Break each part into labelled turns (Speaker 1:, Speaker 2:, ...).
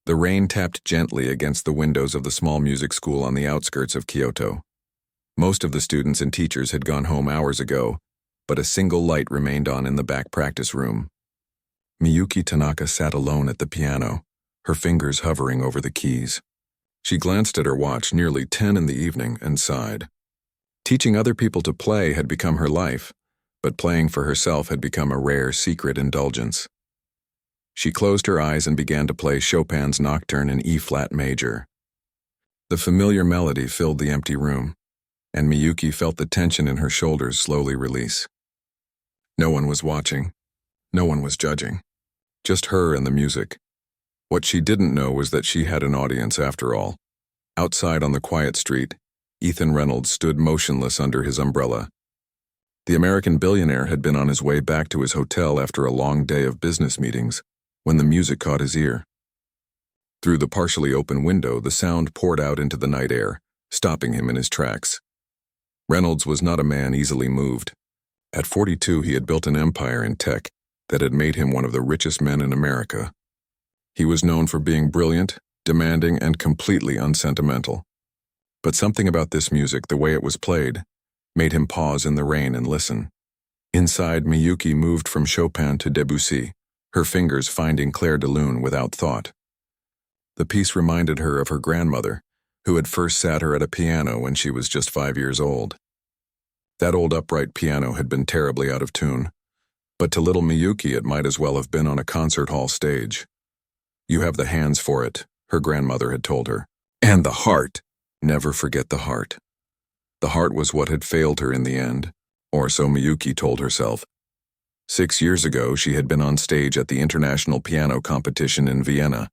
Speaker 1: The rain tapped gently against the windows of the small music school on the outskirts of Kyoto. Most of the students and teachers had gone home hours ago, but a single light remained on in the back practice room. Miyuki Tanaka sat alone at the piano, her fingers hovering over the keys. She glanced at her watch, nearly 10 in the evening, and sighed. Teaching other people to play had become her life, but playing for herself had become a rare, secret indulgence. She closed her eyes and began to play Chopin's Nocturne in E-flat major. The familiar melody filled the empty room, and Miyuki felt the tension in her shoulders slowly release. No one was watching. No one was judging. Just her and the music. What she didn't know was that she had an audience after all. Outside on the quiet street, Ethan Reynolds stood motionless under his umbrella. The American billionaire had been on his way back to his hotel after a long day of business meetings when the music caught his ear. Through the partially open window, the sound poured out into the night air, stopping him in his tracks. Reynolds was not a man easily moved. At 42, he had built an empire in tech that had made him one of the richest men in America. He was known for being brilliant, demanding, and completely unsentimental. But something about this music, the way it was played, made him pause in the rain and listen. Inside, Miyuki moved from Chopin to Debussy, her fingers finding Clair de Lune without thought. The piece reminded her of her grandmother, who had first sat her at a piano when she was just 5 years old. That old upright piano had been terribly out of tune, but to little Miyuki it might as well have been on a concert hall stage. "You have the hands for it," her grandmother had told her. "And the heart. Never forget the heart." The heart was what had failed her in the end, or so Miyuki told herself. 6 years ago, she had been on stage at the International Piano Competition in Vienna.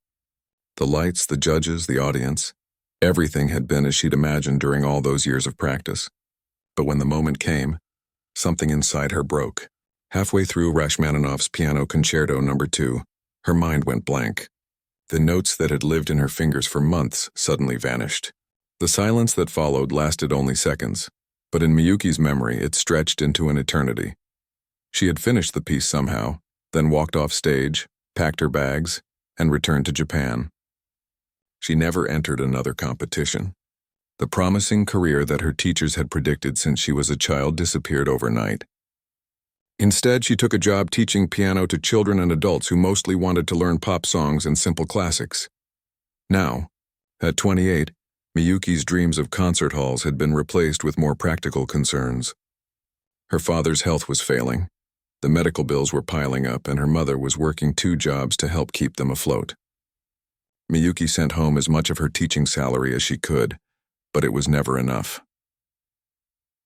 Speaker 1: The lights, the judges, the audience, everything had been as she'd imagined during all those years of practice. But when the moment came, something inside her broke. Halfway through Rachmaninoff's Piano Concerto No. 2, her mind went blank. The notes that had lived in her fingers for months suddenly vanished. The silence that followed lasted only seconds, but in Miyuki's memory it stretched into an eternity. She had finished the piece somehow, then walked off stage, packed her bags, and returned to Japan. She never entered another competition. The promising career that her teachers had predicted since she was a child disappeared overnight. Instead, she took a job teaching piano to children and adults who mostly wanted to learn pop songs and simple classics. Now, at 28, Miyuki's dreams of concert halls had been replaced with more practical concerns. Her father's health was failing, the medical bills were piling up, and her mother was working 2 jobs to help keep them afloat. Miyuki sent home as much of her teaching salary as she could, but it was never enough.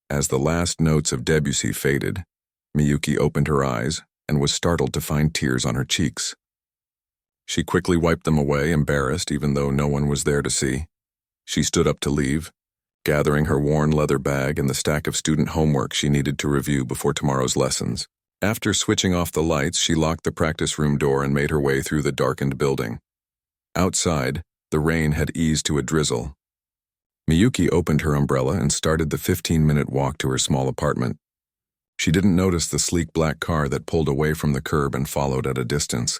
Speaker 1: As the last notes of Debussy faded, Miyuki opened her eyes and was startled to find tears on her cheeks. She quickly wiped them away, embarrassed, even though no one was there to see. She stood up to leave, gathering her worn leather bag and the stack of student homework she needed to review before tomorrow's lessons. After switching off the lights, she locked the practice room door and made her way through the darkened building. Outside, the rain had eased to a drizzle. Miyuki opened her umbrella and started the 15-minute walk to her small apartment. She didn't notice the sleek black car that pulled away from the curb and followed at a distance.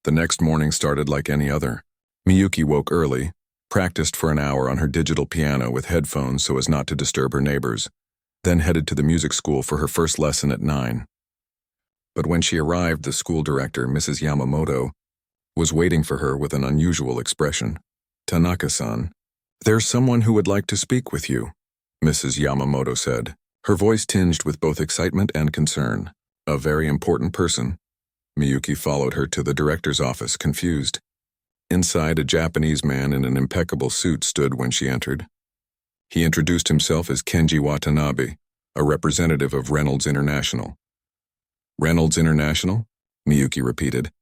Speaker 1: The next morning started like any other. Miyuki woke early, practiced for an hour on her digital piano with headphones so as not to disturb her neighbors, then headed to the music school for her first lesson at 9. But when she arrived, the school director, Mrs. Yamamoto, was waiting for her with an unusual expression. "Tanaka-san, there's someone who would like to speak with you," Mrs. Yamamoto said, her voice tinged with both excitement and concern. "A very important person." Miyuki followed her to the director's office, confused. Inside, a Japanese man in an impeccable suit stood when she entered. He introduced himself as Kenji Watanabe, a representative of Reynolds International. "Reynolds International?" Miyuki repeated.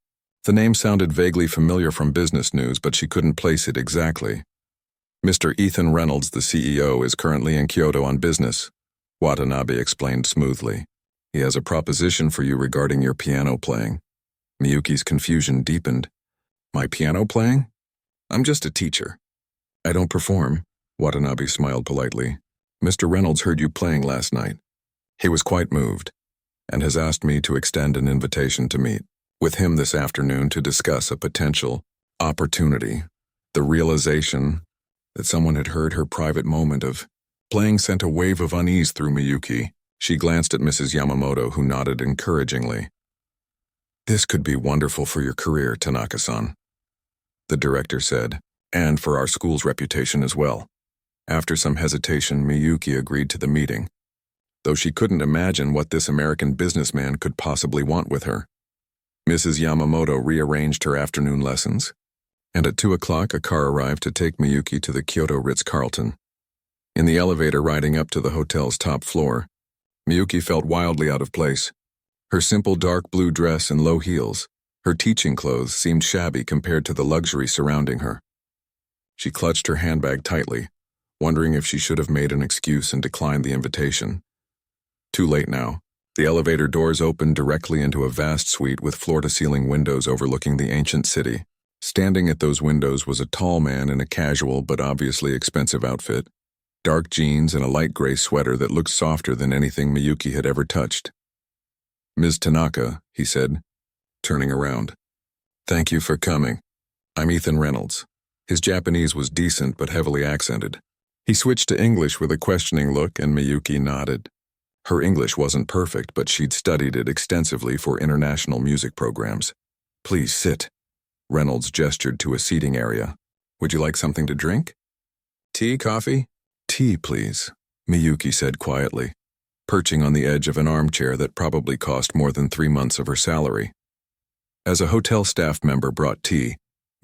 Speaker 1: The name sounded vaguely familiar from business news, but she couldn't place it exactly. "Mr. Ethan Reynolds, the CEO, is currently in Kyoto on business," Watanabe explained smoothly. "He has a proposition for you regarding your piano playing." Miyuki's confusion deepened. "My piano playing? I'm just a teacher. I don't perform," Watanabe smiled politely. "Mr. Reynolds heard you playing last night. He was quite moved, and has asked me to extend an invitation to meet with him this afternoon to discuss a potential Opportunity. The realization that someone had heard her private moment of playing sent a wave of unease through Miyuki. She glanced at Mrs. Yamamoto, who nodded encouragingly. "This could be wonderful for your career, Tanaka-san," the director said, "and for our school's reputation as well." After some hesitation, Miyuki agreed to the meeting, though she couldn't imagine what this American businessman could possibly want with her. Mrs. Yamamoto rearranged her afternoon lessons, and at 2 o'clock a car arrived to take Miyuki to the Kyoto Ritz-Carlton. In the elevator riding up to the hotel's top floor, Miyuki felt wildly out of place. Her simple dark blue dress and low heels, her teaching clothes, seemed shabby compared to the luxury surrounding her. She clutched her handbag tightly, wondering if she should have made an excuse and declined the invitation. Too late now. The elevator doors opened directly into a vast suite with floor-to-ceiling windows overlooking the ancient city. Standing at those windows was a tall man in a casual but obviously expensive outfit, dark jeans and a light gray sweater that looked softer than anything Miyuki had ever touched. "Ms. Tanaka," he said, turning around. "Thank you for coming. I'm Ethan Reynolds." His Japanese was decent but heavily accented. He switched to English with a questioning look, and Miyuki nodded. Her English wasn't perfect, but she'd studied it extensively for international music programs. "Please sit." Reynolds gestured to a seating area. "Would you like something to drink? Tea, coffee?" "Tea, please," Miyuki said quietly, perching on the edge of an armchair that probably cost more than 3 months of her salary. As a hotel staff member brought tea,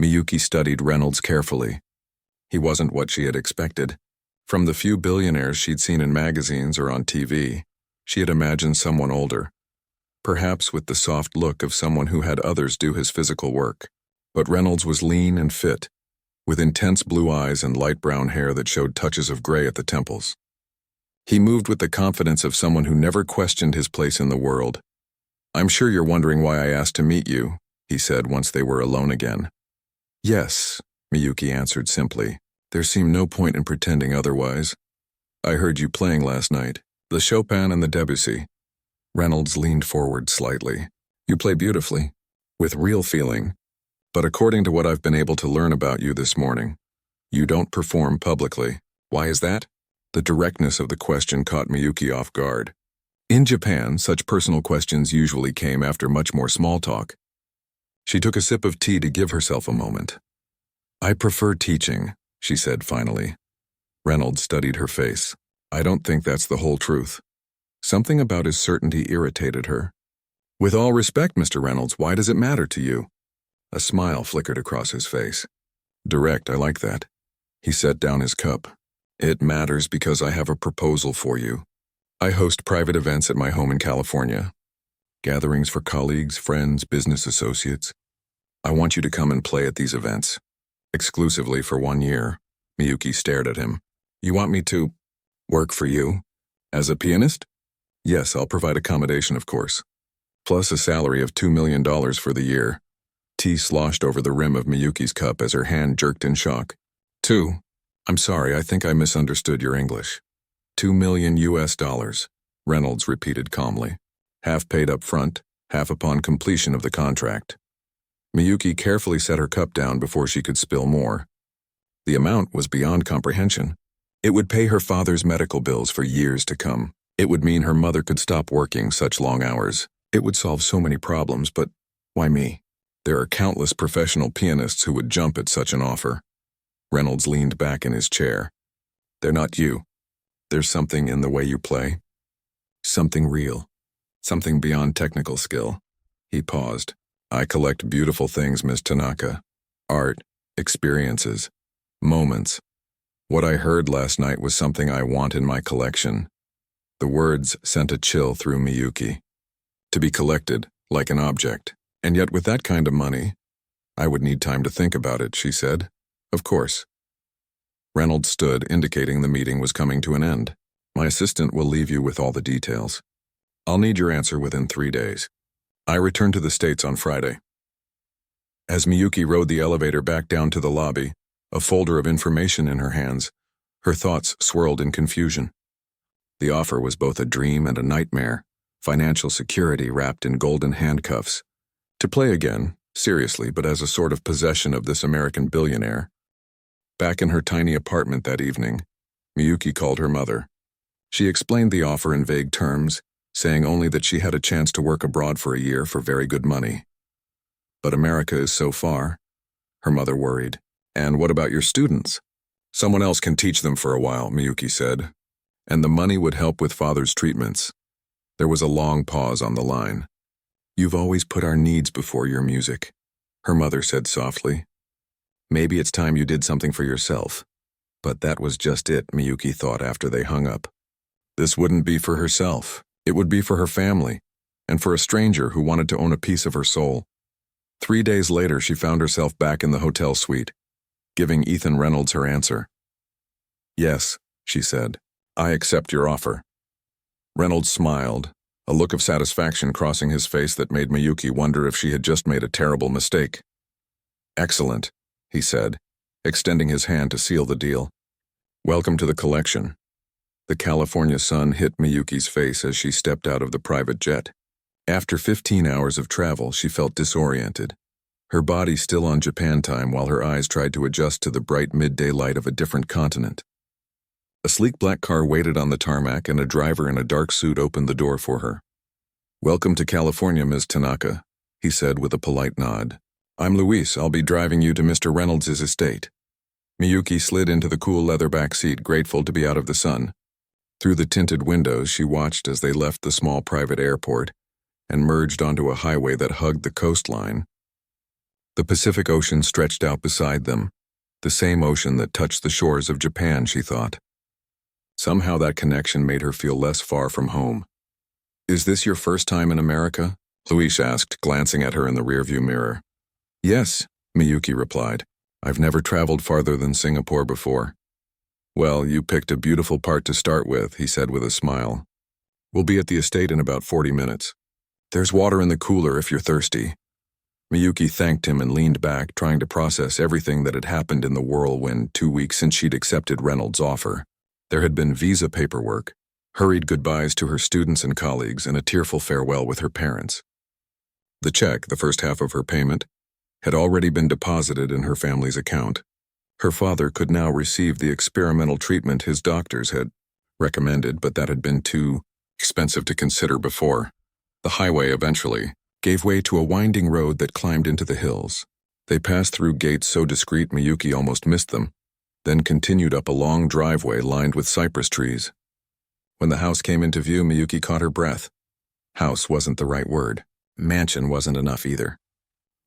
Speaker 1: Miyuki studied Reynolds carefully. He wasn't what she had expected. From the few billionaires she'd seen in magazines or on TV, she had imagined someone older, perhaps with the soft look of someone who had others do his physical work. But Reynolds was lean and fit, with intense blue eyes and light brown hair that showed touches of gray at the temples. He moved with the confidence of someone who never questioned his place in the world. "I'm sure you're wondering why I asked to meet you," he said once they were alone again. "Yes," Miyuki answered simply. There seemed no point in pretending otherwise. "I heard you playing last night, the Chopin and the Debussy." Reynolds leaned forward slightly. "You play beautifully, with real feeling. But according to what I've been able to learn about you this morning, you don't perform publicly. Why is that?" The directness of the question caught Miyuki off guard. In Japan, such personal questions usually came after much more small talk. She took a sip of tea to give herself a moment. "I prefer teaching," she said finally. Reynolds studied her face. "I don't think that's the whole truth." Something about his certainty irritated her. "With all respect, Mr. Reynolds, why does it matter to you?" A smile flickered across his face. "Direct, I like that." He set down his cup. "It matters because I have a proposal for you. I host private events at my home in California. Gatherings for colleagues, friends, business associates. I want you to come and play at these events. Exclusively for 1 year." Miyuki stared at him. "You want me to work for you? As a pianist?" "Yes, I'll provide accommodation, of course. Plus a salary of $2 million for the year." Tea sloshed over the rim of Miyuki's cup as her hand jerked in shock. "Two? I'm sorry, I think I misunderstood your English." $2 million US, Reynolds repeated calmly. "Half paid up front, half upon completion of the contract." Miyuki carefully set her cup down before she could spill more. The amount was beyond comprehension. It would pay her father's medical bills for years to come. It would mean her mother could stop working such long hours. It would solve so many problems, but why me? There are countless professional pianists who would jump at such an offer. Reynolds leaned back in his chair. "They're not you. There's something in the way you play. Something real. Something beyond technical skill." He paused. "I collect beautiful things, Miss Tanaka. Art, experiences, moments. What I heard last night was something I want in my collection." The words sent a chill through Miyuki. To be collected, like an object. "And yet with that kind of money, I would need time to think about it," she said. "Of course." Reynolds stood, indicating the meeting was coming to an end. "My assistant will leave you with all the details. I'll need your answer within 3 days. I return to the States on Friday." As Miyuki rode the elevator back down to the lobby, a folder of information in her hands, her thoughts swirled in confusion. The offer was both a dream and a nightmare, financial security wrapped in golden handcuffs. To play again, seriously, but as a sort of possession of this American billionaire. Back in her tiny apartment that evening, Miyuki called her mother. She explained the offer in vague terms, saying only that she had a chance to work abroad for a year for very good money. But America is so far, her mother worried. And what about your students? Someone else can teach them for a while, Miyuki said. And the money would help with father's treatments. There was a long pause on the line. You've always put our needs before your music, her mother said softly. Maybe it's time you did something for yourself. But that was just it, Miyuki thought after they hung up. This wouldn't be for herself. It would be for her family, and for a stranger who wanted to own a piece of her soul. 3 days later, she found herself back in the hotel suite, giving Ethan Reynolds her answer. Yes, she said, I accept your offer. Reynolds smiled, a look of satisfaction crossing his face that made Miyuki wonder if she had just made a terrible mistake. Excellent, he said, extending his hand to seal the deal. Welcome to the collection. The California sun hit Miyuki's face as she stepped out of the private jet. After 15 hours of travel, she felt disoriented, her body still on Japan time while her eyes tried to adjust to the bright midday light of a different continent. A sleek black car waited on the tarmac and a driver in a dark suit opened the door for her. Welcome to California, Ms. Tanaka, he said with a polite nod. I'm Luis. I'll be driving you to Mr. Reynolds' estate. Miyuki slid into the cool leather back seat, grateful to be out of the sun. Through the tinted windows, she watched as they left the small private airport and merged onto a highway that hugged the coastline. The Pacific Ocean stretched out beside them, the same ocean that touched the shores of Japan, she thought. Somehow that connection made her feel less far from home. Is this your first time in America? Luis asked, glancing at her in the rearview mirror. Yes, Miyuki replied. I've never traveled farther than Singapore before. Well, you picked a beautiful part to start with, he said with a smile. We'll be at the estate in about 40 minutes. There's water in the cooler if you're thirsty. Miyuki thanked him and leaned back, trying to process everything that had happened in the whirlwind 2 weeks since she'd accepted Reynolds' offer. There had been visa paperwork, hurried goodbyes to her students and colleagues, and a tearful farewell with her parents. The check, the first half of her payment, had already been deposited in her family's account. Her father could now receive the experimental treatment his doctors had recommended, but that had been too expensive to consider before. The highway eventually gave way to a winding road that climbed into the hills. They passed through gates so discreet Miyuki almost missed them, then continued up a long driveway lined with cypress trees. When the house came into view, Miyuki caught her breath. House wasn't the right word. Mansion wasn't enough either.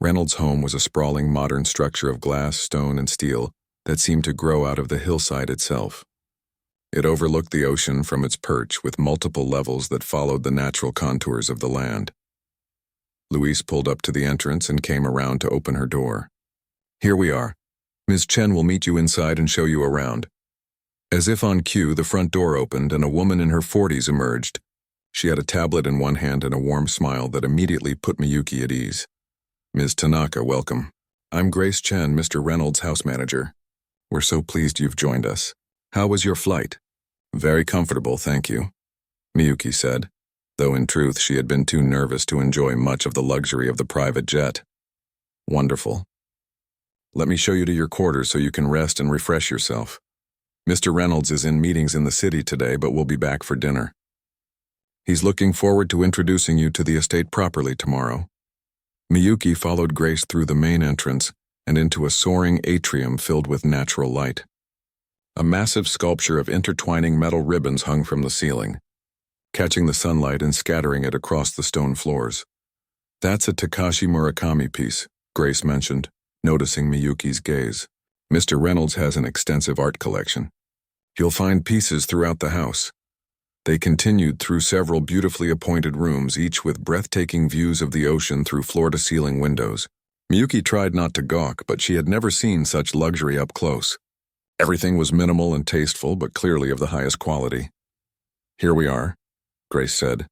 Speaker 1: Reynolds' home was a sprawling modern structure of glass, stone, and steel that seemed to grow out of the hillside itself. It overlooked the ocean from its perch with multiple levels that followed the natural contours of the land. Luis pulled up to the entrance and came around to open her door. Here we are. Ms. Chen will meet you inside and show you around. As if on cue, the front door opened and a woman in her 40s emerged. She had a tablet in one hand and a warm smile that immediately put Miyuki at ease. Ms. Tanaka, welcome. I'm Grace Chen, Mr. Reynolds' house manager. We're so pleased you've joined us. How was your flight? Very comfortable, thank you, Miyuki said, though in truth she had been too nervous to enjoy much of the luxury of the private jet. Wonderful. Let me show you to your quarters so you can rest and refresh yourself. Mr. Reynolds is in meetings in the city today, but will be back for dinner. He's looking forward to introducing you to the estate properly tomorrow. Miyuki followed Grace through the main entrance and into a soaring atrium filled with natural light. A massive sculpture of intertwining metal ribbons hung from the ceiling, catching the sunlight and scattering it across the stone floors. That's a Takashi Murakami piece, Grace mentioned, noticing Miyuki's gaze. Mr. Reynolds has an extensive art collection. You'll find pieces throughout the house. They continued through several beautifully appointed rooms, each with breathtaking views of the ocean through floor-to-ceiling windows. Miyuki tried not to gawk, but she had never seen such luxury up close. Everything was minimal and tasteful, but clearly of the highest quality. Here we are, Grace said,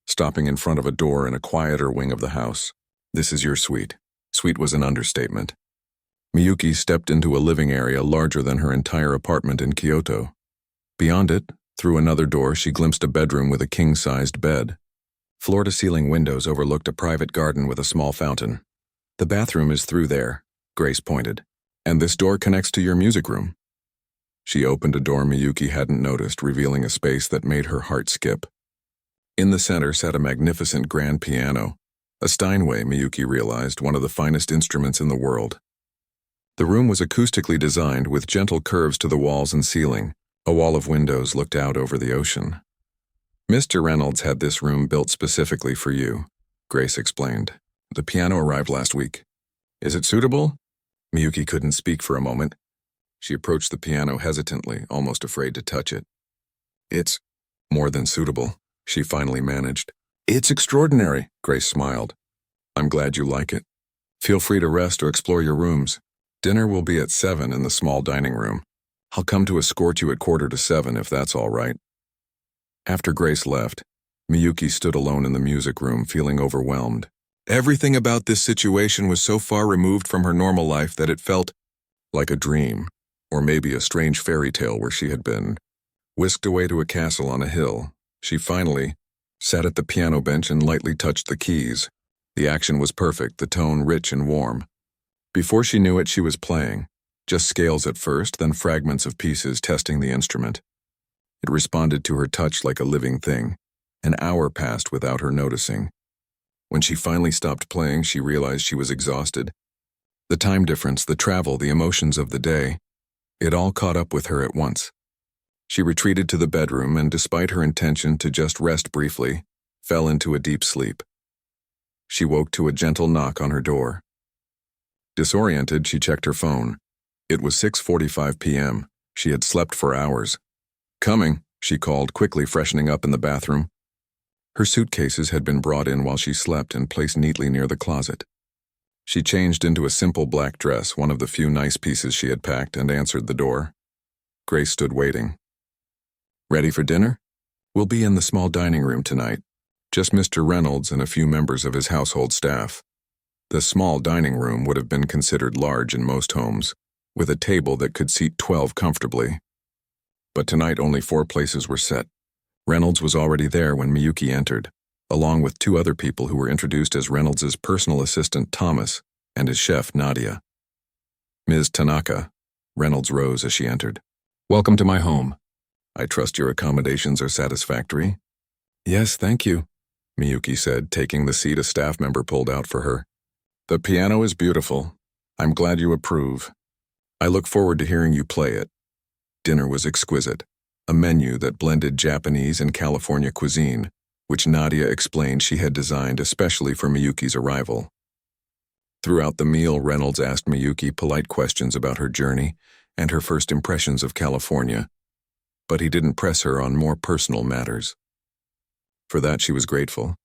Speaker 1: stopping in front of a door in a quieter wing of the house. This is your suite. Suite was an understatement. Miyuki stepped into a living area larger than her entire apartment in Kyoto. Beyond it, through another door, she glimpsed a bedroom with a king-sized bed. Floor-to-ceiling windows overlooked a private garden with a small fountain. The bathroom is through there, Grace pointed. And this door connects to your music room. She opened a door Miyuki hadn't noticed, revealing a space that made her heart skip. In the center sat a magnificent grand piano, a Steinway, Miyuki realized, one of the finest instruments in the world. The room was acoustically designed with gentle curves to the walls and ceiling. A wall of windows looked out over the ocean. Mr. Reynolds had this room built specifically for you, Grace explained. The piano arrived last week. Is it suitable? Miyuki couldn't speak for a moment. She approached the piano hesitantly, almost afraid to touch it. It's more than suitable, she finally managed. It's extraordinary, Grace smiled. I'm glad you like it. Feel free to rest or explore your rooms. Dinner will be at 7 in the small dining room. I'll come to escort you at 6:45 if that's all right. After Grace left, Miyuki stood alone in the music room, feeling overwhelmed. Everything about this situation was so far removed from her normal life that it felt like a dream, or maybe a strange fairy tale where she had been whisked away to a castle on a hill. She finally sat at the piano bench and lightly touched the keys. The action was perfect, the tone rich and warm. Before she knew it, she was playing. Just scales at first, then fragments of pieces testing the instrument. It responded to her touch like a living thing. An hour passed without her noticing. When she finally stopped playing, she realized she was exhausted. The time difference, the travel, the emotions of the day, it all caught up with her at once. She retreated to the bedroom and, despite her intention to just rest briefly, fell into a deep sleep. She woke to a gentle knock on her door. Disoriented, she checked her phone. It was 6:45 p.m. She had slept for hours. Coming, she called, quickly freshening up in the bathroom. Her suitcases had been brought in while she slept and placed neatly near the closet. She changed into a simple black dress, one of the few nice pieces she had packed, and answered the door. Grace stood waiting. Ready for dinner? We'll be in the small dining room tonight. Just Mr. Reynolds and a few members of his household staff. The small dining room would have been considered large in most homes, with a table that could seat 12 comfortably. But tonight only 4 places were set. Reynolds was already there when Miyuki entered, along with 2 other people who were introduced as Reynolds' personal assistant Thomas and his chef Nadia. Ms. Tanaka, Reynolds rose as she entered. Welcome to my home. I trust your accommodations are satisfactory? Yes, thank you, Miyuki said, taking the seat a staff member pulled out for her. The piano is beautiful. I'm glad you approve. I look forward to hearing you play it. Dinner was exquisite, a menu that blended Japanese and California cuisine, which Nadia explained she had designed especially for Miyuki's arrival. Throughout the meal, Reynolds asked Miyuki polite questions about her journey and her first impressions of California, but he didn't press her on more personal matters. For that she was grateful.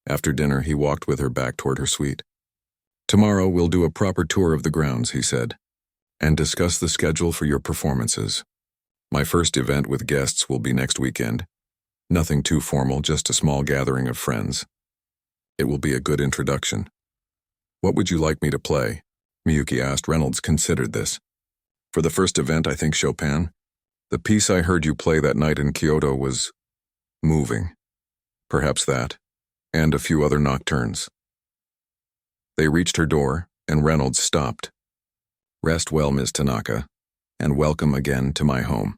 Speaker 1: After dinner, he walked with her back toward her suite. Tomorrow we'll do a proper tour of the grounds, he said, and discuss the schedule for your performances. My first event with guests will be next weekend. Nothing too formal, just a small gathering of friends. It will be a good introduction. What would you like me to play? Miyuki asked. Reynolds considered this. For the first event, I think Chopin. The piece I heard you play that night in Kyoto was moving. Perhaps that, and a few other nocturnes. They reached her door, and Reynolds stopped. Rest well, Ms. Tanaka, and welcome again to my home.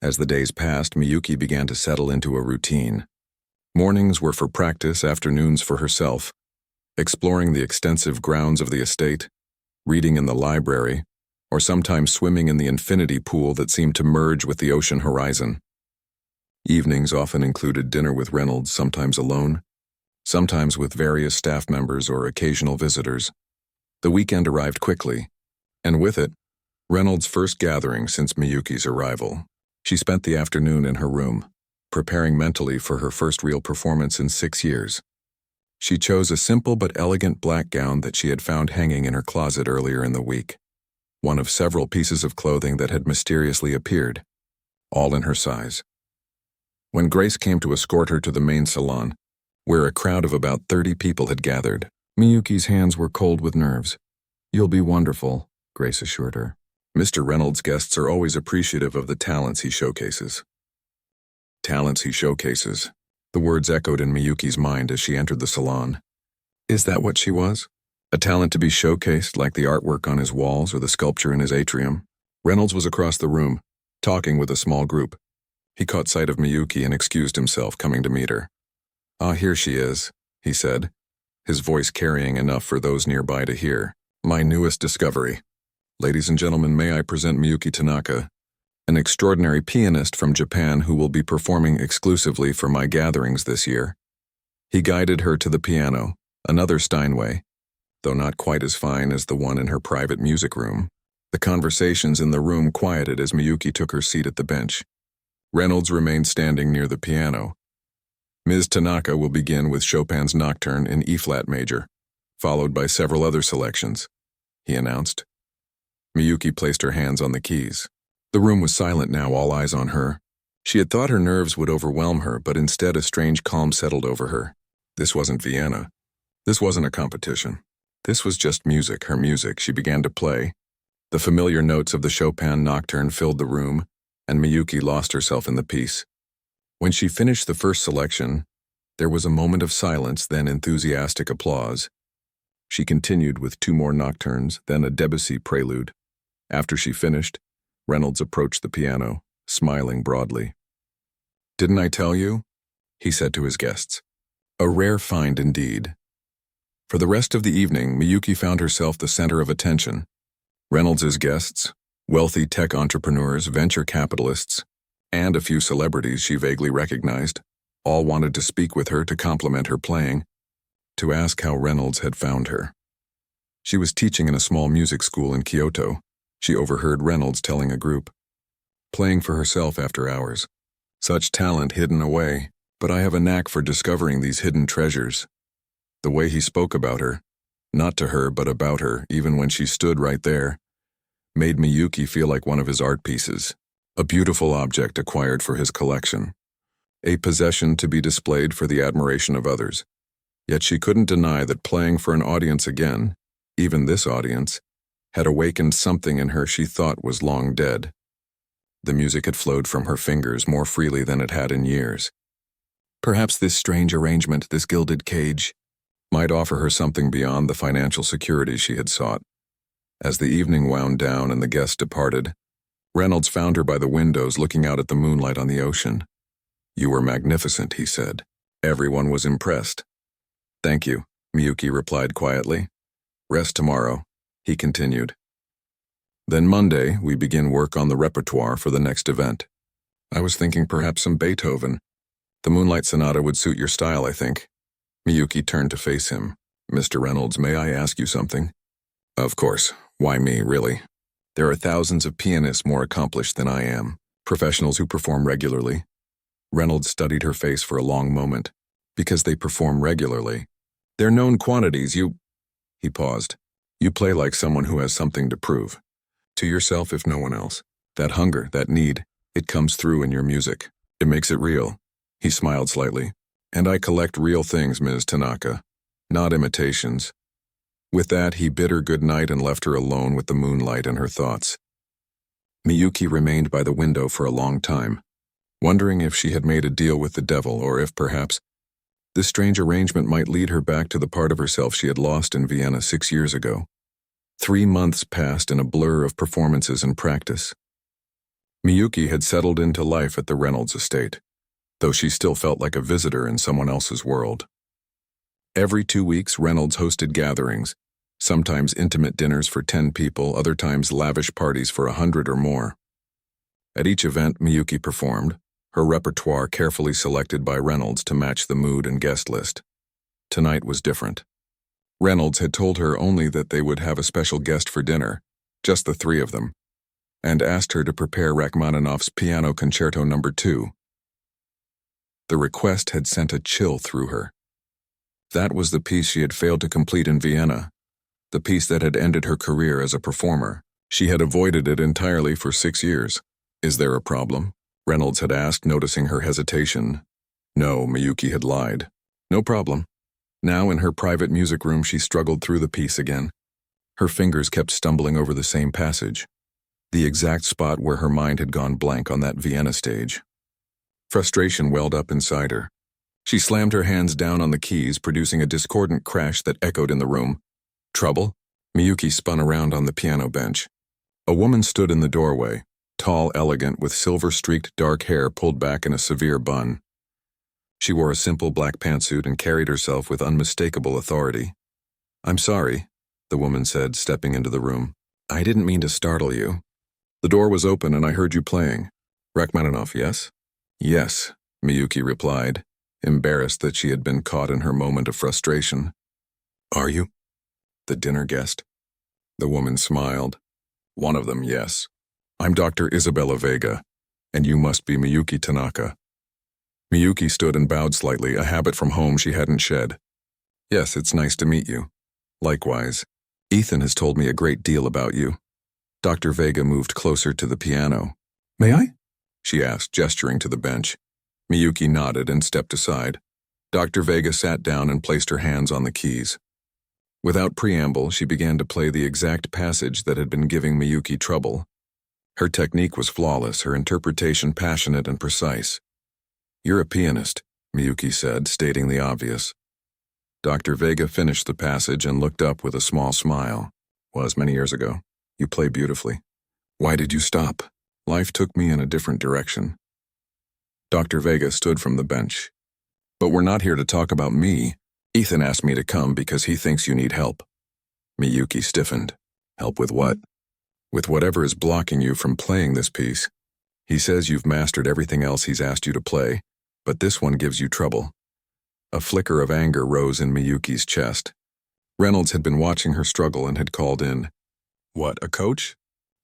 Speaker 1: As the days passed, Miyuki began to settle into a routine. Mornings were for practice, afternoons for herself, exploring the extensive grounds of the estate, reading in the library, or sometimes swimming in the infinity pool that seemed to merge with the ocean horizon. Evenings often included dinner with Reynolds, sometimes alone, sometimes with various staff members or occasional visitors. The weekend arrived quickly, and with it, Reynolds' first gathering since Miyuki's arrival. She spent the afternoon in her room, preparing mentally for her first real performance in 6 years. She chose a simple but elegant black gown that she had found hanging in her closet earlier in the week, one of several pieces of clothing that had mysteriously appeared, all in her size. When Grace came to escort her to the main salon, where a crowd of about 30 people had gathered, Miyuki's hands were cold with nerves. You'll be wonderful, Grace assured her. Mr. Reynolds' guests are always appreciative of the talents he showcases. Talents he showcases. The words echoed in Miyuki's mind as she entered the salon. Is that what she was? A talent to be showcased like the artwork on his walls or the sculpture in his atrium. Reynolds was across the room, talking with a small group. He caught sight of Miyuki and excused himself, coming to meet her. "Ah, here she is," he said, his voice carrying enough for those nearby to hear. "My newest discovery. Ladies and gentlemen, may I present Miyuki Tanaka, an extraordinary pianist from Japan who will be performing exclusively for my gatherings this year." He guided her to the piano, another Steinway, though not quite as fine as the one in her private music room. The conversations in the room quieted as Miyuki took her seat at the bench. Reynolds remained standing near the piano. "Ms. Tanaka will begin with Chopin's Nocturne in E-flat major, followed by several other selections," he announced. Miyuki placed her hands on the keys. The room was silent now, all eyes on her. She had thought her nerves would overwhelm her, but instead a strange calm settled over her. This wasn't Vienna. This wasn't a competition. This was just music, her music. She began to play. The familiar notes of the Chopin Nocturne filled the room, and Miyuki lost herself in the piece. When she finished the first selection, there was a moment of silence, then enthusiastic applause. She continued with two more nocturnes, then a Debussy prelude. After she finished, Reynolds approached the piano, smiling broadly. "Didn't I tell you?" he said to his guests. "A rare find indeed." For the rest of the evening, Miyuki found herself the center of attention. Reynolds' guests, wealthy tech entrepreneurs, venture capitalists, and a few celebrities she vaguely recognized, all wanted to speak with her to compliment her playing, to ask how Reynolds had found her. She was teaching in a small music school in Kyoto. She overheard Reynolds telling a group, "Playing for herself after hours. Such talent hidden away, but I have a knack for discovering these hidden treasures." The way he spoke about her, not to her but about her, even when she stood right there, made Miyuki feel like one of his art pieces, a beautiful object acquired for his collection, a possession to be displayed for the admiration of others. Yet she couldn't deny that playing for an audience again, even this audience, had awakened something in her she thought was long dead. The music had flowed from her fingers more freely than it had in years. Perhaps this strange arrangement, this gilded cage, might offer her something beyond the financial security she had sought. As the evening wound down and the guests departed, Reynolds found her by the windows looking out at the moonlight on the ocean. "You were magnificent," he said. Everyone was impressed. "Thank you," Miyuki replied quietly. "Rest tomorrow," he continued. "Then Monday, we begin work on the repertoire for the next event. I was thinking perhaps some Beethoven. The Moonlight Sonata would suit your style, I think." Miyuki turned to face him. "Mr. Reynolds, may I ask you something?" "Of course. Why me, really? There are thousands of pianists more accomplished than I am, professionals who perform regularly." Reynolds studied her face for a long moment. "Because they perform regularly. They're known quantities. He paused. "You play like someone who has something to prove. To yourself, if no one else. That hunger, that need, it comes through in your music. It makes it real." He smiled slightly. "And I collect real things, Ms. Tanaka, not imitations." With that, he bid her good night and left her alone with the moonlight and her thoughts. Miyuki remained by the window for a long time, wondering if she had made a deal with the devil or if, perhaps, this strange arrangement might lead her back to the part of herself she had lost in Vienna 6 years ago. 3 months passed in a blur of performances and practice. Miyuki had settled into life at the Reynolds estate, though she still felt like a visitor in someone else's world. Every 2 weeks, Reynolds hosted gatherings, sometimes intimate dinners for 10 people, other times lavish parties for 100 or more. At each event, Miyuki performed, her repertoire carefully selected by Reynolds to match the mood and guest list. Tonight was different. Reynolds had told her only that they would have a special guest for dinner, just the 3 of them, and asked her to prepare Rachmaninoff's Piano Concerto No. 2. The request had sent a chill through her. That was the piece she had failed to complete in Vienna, the piece that had ended her career as a performer. She had avoided it entirely for 6 years. "Is there a problem?" Reynolds had asked, noticing her hesitation. No, Miyuki had lied. No problem. Now in her private music room she struggled through the piece again. Her fingers kept stumbling over the same passage, the exact spot where her mind had gone blank on that Vienna stage. Frustration welled up inside her. She slammed her hands down on the keys, producing a discordant crash that echoed in the room. Trouble? Miyuki spun around on the piano bench. A woman stood in the doorway, tall, elegant, with silver-streaked dark hair pulled back in a severe bun. She wore a simple black pantsuit and carried herself with unmistakable authority. "I'm sorry," the woman said, stepping into the room. "I didn't mean to startle you. The door was open and I heard you playing. Rachmaninoff, yes?" "Yes," Miyuki replied, embarrassed that she had been caught in her moment of frustration. "Are you?" the dinner guest. The woman smiled. "One of them, yes. I'm Dr. Isabella Vega, and you must be Miyuki Tanaka." Miyuki stood and bowed slightly, a habit from home she hadn't shed. "Yes, it's nice to meet you. Likewise. Ethan has told me a great deal about you." Dr. Vega moved closer to the piano. "May I?" she asked, gesturing to the bench. Miyuki nodded and stepped aside. Dr. Vega sat down and placed her hands on the keys. Without preamble, she began to play the exact passage that had been giving Miyuki trouble. Her technique was flawless, her interpretation passionate and precise. "You're a pianist," Miyuki said, stating the obvious. Dr. Vega finished the passage and looked up with a small smile. "Was many years ago. You play beautifully. Why did you stop?" "Life took me in a different direction." Dr. Vega stood from the bench. "But we're not here to talk about me. Ethan asked me to come because he thinks you need help." Miyuki stiffened. "Help with what?" "With whatever is blocking you from playing this piece. He says you've mastered everything else he's asked you to play, but this one gives you trouble." A flicker of anger rose in Miyuki's chest. Reynolds had been watching her struggle and had called in. "What, a coach?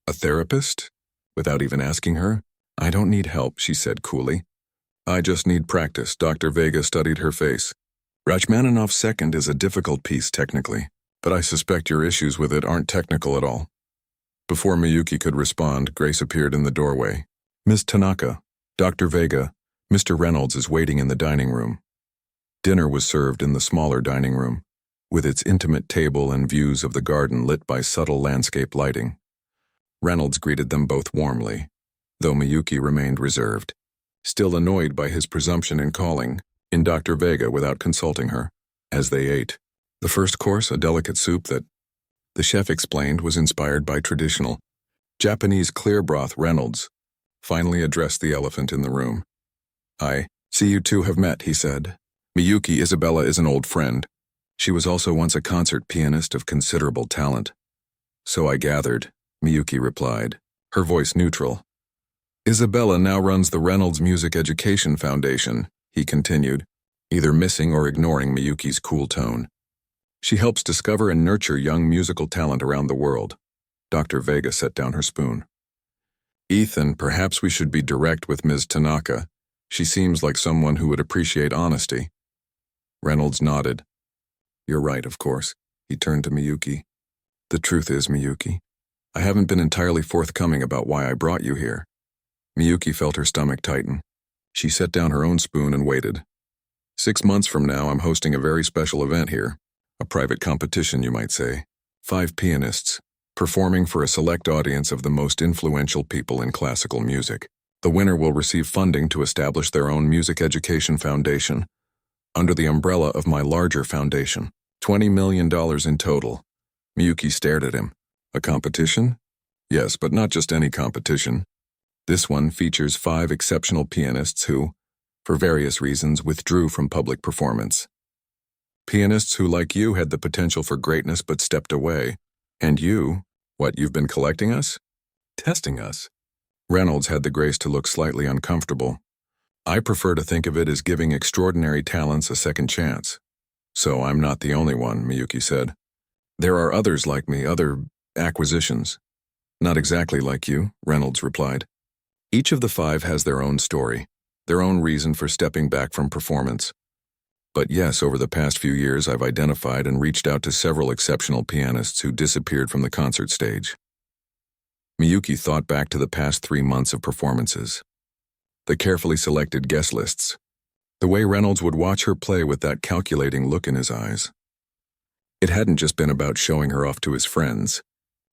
Speaker 1: A therapist?" Without even asking her. "I don't need help," she said coolly. "I just need practice." Dr. Vega studied her face. "Rachmaninoff's Second is a difficult piece technically, but I suspect your issues with it aren't technical at all." Before Miyuki could respond, Grace appeared in the doorway. "Miss Tanaka, Dr. Vega, Mr. Reynolds is waiting in the dining room." Dinner was served in the smaller dining room, with its intimate table and views of the garden lit by subtle landscape lighting. Reynolds greeted them both warmly, though Miyuki remained reserved, still annoyed by his presumption in calling in Dr. Vega without consulting her. As they ate, the first course, a delicate soup that, the chef explained, was inspired by traditional Japanese clear broth. Reynolds finally addressed the elephant in the room. "I see you two have met," he said. "Miyuki Isabella is an old friend. She was also once a concert pianist of considerable talent." "So I gathered," Miyuki replied, her voice neutral. "Isabella now runs the Reynolds Music Education Foundation," he continued, either missing or ignoring Miyuki's cool tone. "She helps discover and nurture young musical talent around the world." Dr. Vega set down her spoon. "Ethan, perhaps we should be direct with Ms. Tanaka. She seems like someone who would appreciate honesty." Reynolds nodded. "You're right, of course." He turned to Miyuki. "The truth is, Miyuki, I haven't been entirely forthcoming about why I brought you here." Miyuki felt her stomach tighten. She set down her own spoon and waited. 6 months from now, I'm hosting a very special event here. A private competition, you might say. 5 pianists, performing for a select audience of the most influential people in classical music. The winner will receive funding to establish their own music education foundation, under the umbrella of my larger foundation. $20 million in total. Miyuki stared at him. "A competition?" "Yes, but not just any competition. This one features 5 exceptional pianists who, for various reasons, withdrew from public performance. Pianists who, like you, had the potential for greatness but stepped away. And you, what, you've been collecting us? Testing us?" Reynolds had the grace to look slightly uncomfortable. "I prefer to think of it as giving extraordinary talents a second chance." "So I'm not the only one," Miyuki said. "There are others like me, other acquisitions." "Not exactly like you," Reynolds replied. "Each of the 5 has their own story, their own reason for stepping back from performance. But yes, over the past few years I've identified and reached out to several exceptional pianists who disappeared from the concert stage." Miyuki thought back to the past 3 months of performances. The carefully selected guest lists. The way Reynolds would watch her play with that calculating look in his eyes. It hadn't just been about showing her off to his friends.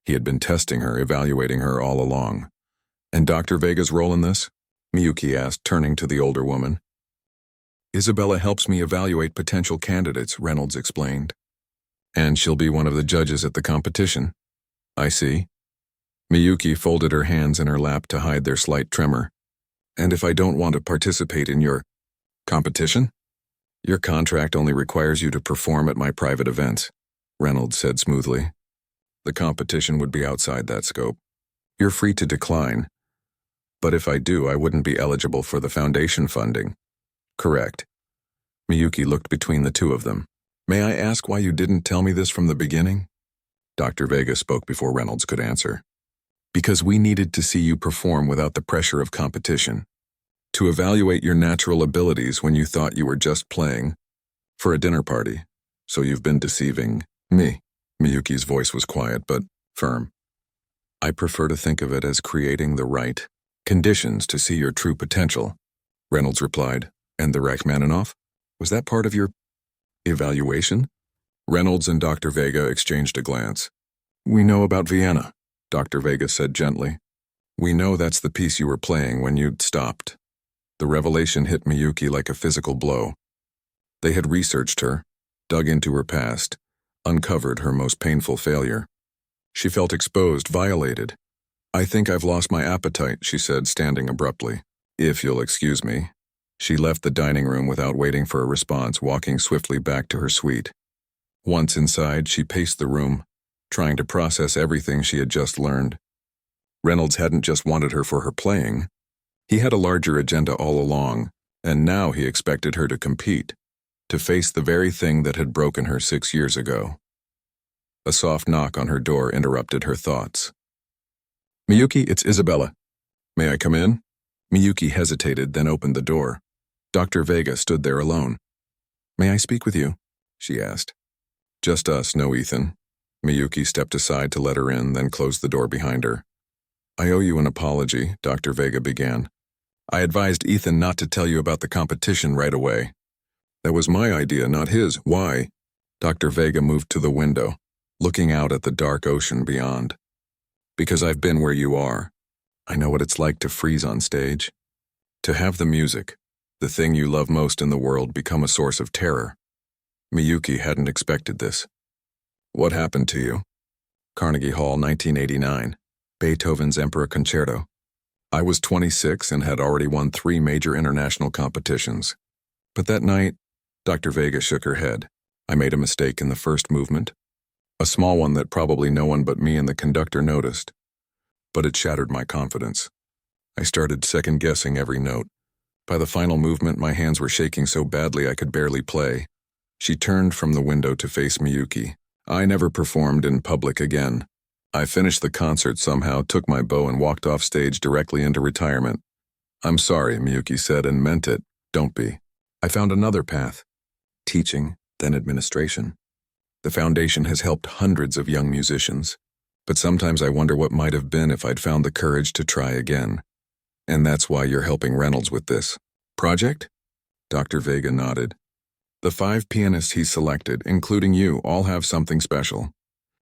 Speaker 1: He had been testing her, evaluating her all along. "And Dr. Vega's role in this?" Miyuki asked, turning to the older woman. "Isabella helps me evaluate potential candidates," Reynolds explained. And she'll be one of the judges at the competition. I see. Miyuki folded her hands in her lap to hide their slight tremor. And if I don't want to participate in your competition? Your contract only requires you to perform at my private events, Reynolds said smoothly. The competition would be outside that scope. You're free to decline. But if I do, I wouldn't be eligible for the foundation funding. Correct. Miyuki looked between the two of them. May I ask why you didn't tell me this from the beginning? Dr. Vega spoke before Reynolds could answer. Because we needed to see you perform without the pressure of competition. To evaluate your natural abilities when you thought you were just playing. For a dinner party. So you've been deceiving me. Miyuki's voice was quiet but firm. I prefer to think of it as creating the right conditions to see your true potential, Reynolds replied. And the Rachmaninoff? Was that part of your evaluation? Reynolds and Dr. Vega exchanged a glance. We know about Vienna, Dr. Vega said gently. We know that's the piece you were playing when you'd stopped. The revelation hit Miyuki like a physical blow. They had researched her, dug into her past, uncovered her most painful failure. She felt exposed, violated. I think I've lost my appetite, she said, standing abruptly. If you'll excuse me. She left the dining room without waiting for a response, walking swiftly back to her suite. Once inside, she paced the room, trying to process everything she had just learned. Reynolds hadn't just wanted her for her playing. He had a larger agenda all along, and now he expected her to compete, to face the very thing that had broken her 6 years ago. A soft knock on her door interrupted her thoughts. Miyuki, it's Isabella. May I come in? Miyuki hesitated, then opened the door. Dr. Vega stood there alone. May I speak with you? She asked. Just us, no Ethan. Miyuki stepped aside to let her in, then closed the door behind her. I owe you an apology, Dr. Vega began. I advised Ethan not to tell you about the competition right away. That was my idea, not his. Why? Dr. Vega moved to the window, looking out at the dark ocean beyond. Because I've been where you are. I know what it's like to freeze on stage. To have the music, the thing you love most in the world, become a source of terror. Miyuki hadn't expected this. What happened to you? Carnegie Hall, 1989. Beethoven's Emperor Concerto. I was 26 and had already won 3 major international competitions. But that night, Dr. Vega shook her head. I made a mistake in the first movement. A small one that probably no one but me and the conductor noticed. But it shattered my confidence. I started second-guessing every note. By the final movement, my hands were shaking so badly I could barely play. She turned from the window to face Miyuki. I never performed in public again. I finished the concert somehow, took my bow and walked off stage directly into retirement. I'm sorry, Miyuki said, and meant it. Don't be. I found another path. Teaching, then administration. The foundation has helped hundreds of young musicians. But sometimes I wonder what might have been if I'd found the courage to try again. And that's why you're helping Reynolds with this project? Dr. Vega nodded. The 5 pianists he selected, including you, all have something special.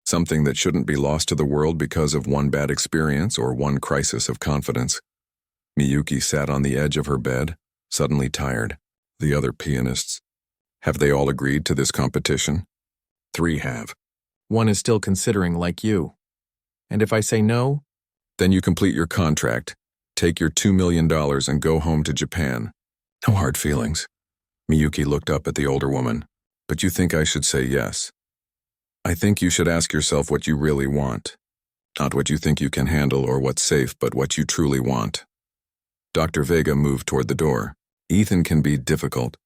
Speaker 1: Something that shouldn't be lost to the world because of one bad experience or one crisis of confidence. Miyuki sat on the edge of her bed, suddenly tired. The other pianists. Have they all agreed to this competition? 3 have. 1 is still considering, like you. And if I say no? Then you complete your contract, take your $2 million and go home to Japan. No hard feelings. Miyuki looked up at the older woman. But you think I should say yes? I think you should ask yourself what you really want. Not what you think you can handle or what's safe, but what you truly want. Dr. Vega moved toward the door. Ethan can be difficult.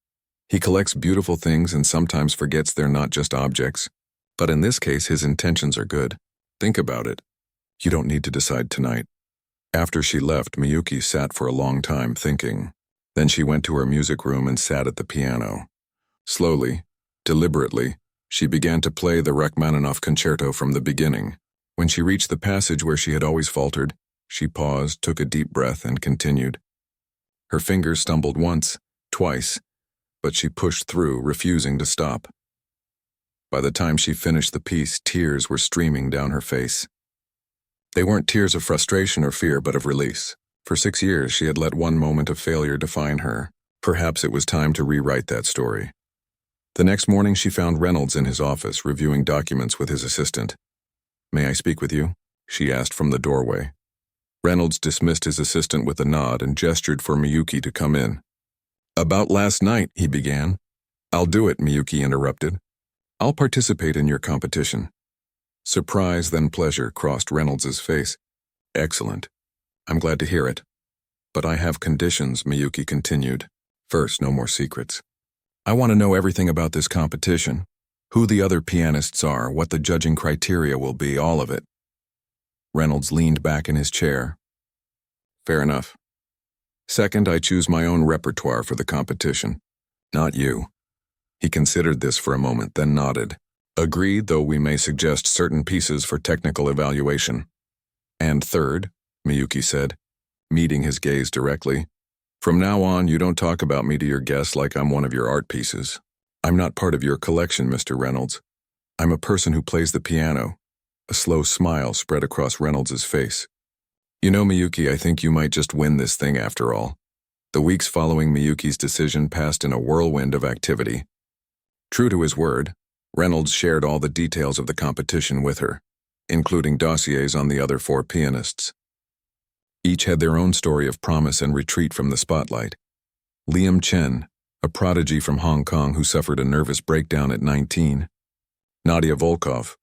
Speaker 1: He collects beautiful things and sometimes forgets they're not just objects. But in this case, his intentions are good. Think about it. You don't need to decide tonight. After she left, Miyuki sat for a long time thinking. Then she went to her music room and sat at the piano. Slowly, deliberately, she began to play the Rachmaninoff concerto from the beginning. When she reached the passage where she had always faltered, she paused, took a deep breath, and continued. Her fingers stumbled once, twice, but she pushed through, refusing to stop. By the time she finished the piece, tears were streaming down her face. They weren't tears of frustration or fear, but of release. For 6 years, she had let one moment of failure define her. Perhaps it was time to rewrite that story. The next morning she found Reynolds in his office reviewing documents with his assistant. "May I speak with you?" she asked from the doorway. Reynolds dismissed his assistant with a nod and gestured for Miyuki to come in. "About last night," he began. "I'll do it," Miyuki interrupted. "I'll participate in your competition." Surprise, then pleasure, crossed Reynolds's face. "Excellent. I'm glad to hear it. But I have conditions," Miyuki continued. "First, no more secrets. I want to know everything about this competition. Who the other pianists are, what the judging criteria will be, all of it." Reynolds leaned back in his chair. "Fair enough. Second, I choose my own repertoire for the competition. Not you." He considered this for a moment, then nodded. "Agreed, though we may suggest certain pieces for technical evaluation." "And third," Miyuki said, meeting his gaze directly, "from now on you don't talk about me to your guests like I'm one of your art pieces. I'm not part of your collection, Mr. Reynolds. I'm a person who plays the piano." A slow smile spread across Reynolds's face. "You know, Miyuki, I think you might just win this thing after all." The weeks following Miyuki's decision passed in a whirlwind of activity. True to his word, Reynolds shared all the details of the competition with her, including dossiers on the other 4 pianists. Each had their own story of promise and retreat from the spotlight. Liam Chen, a prodigy from Hong Kong who suffered a nervous breakdown at 19. Nadia Volkov,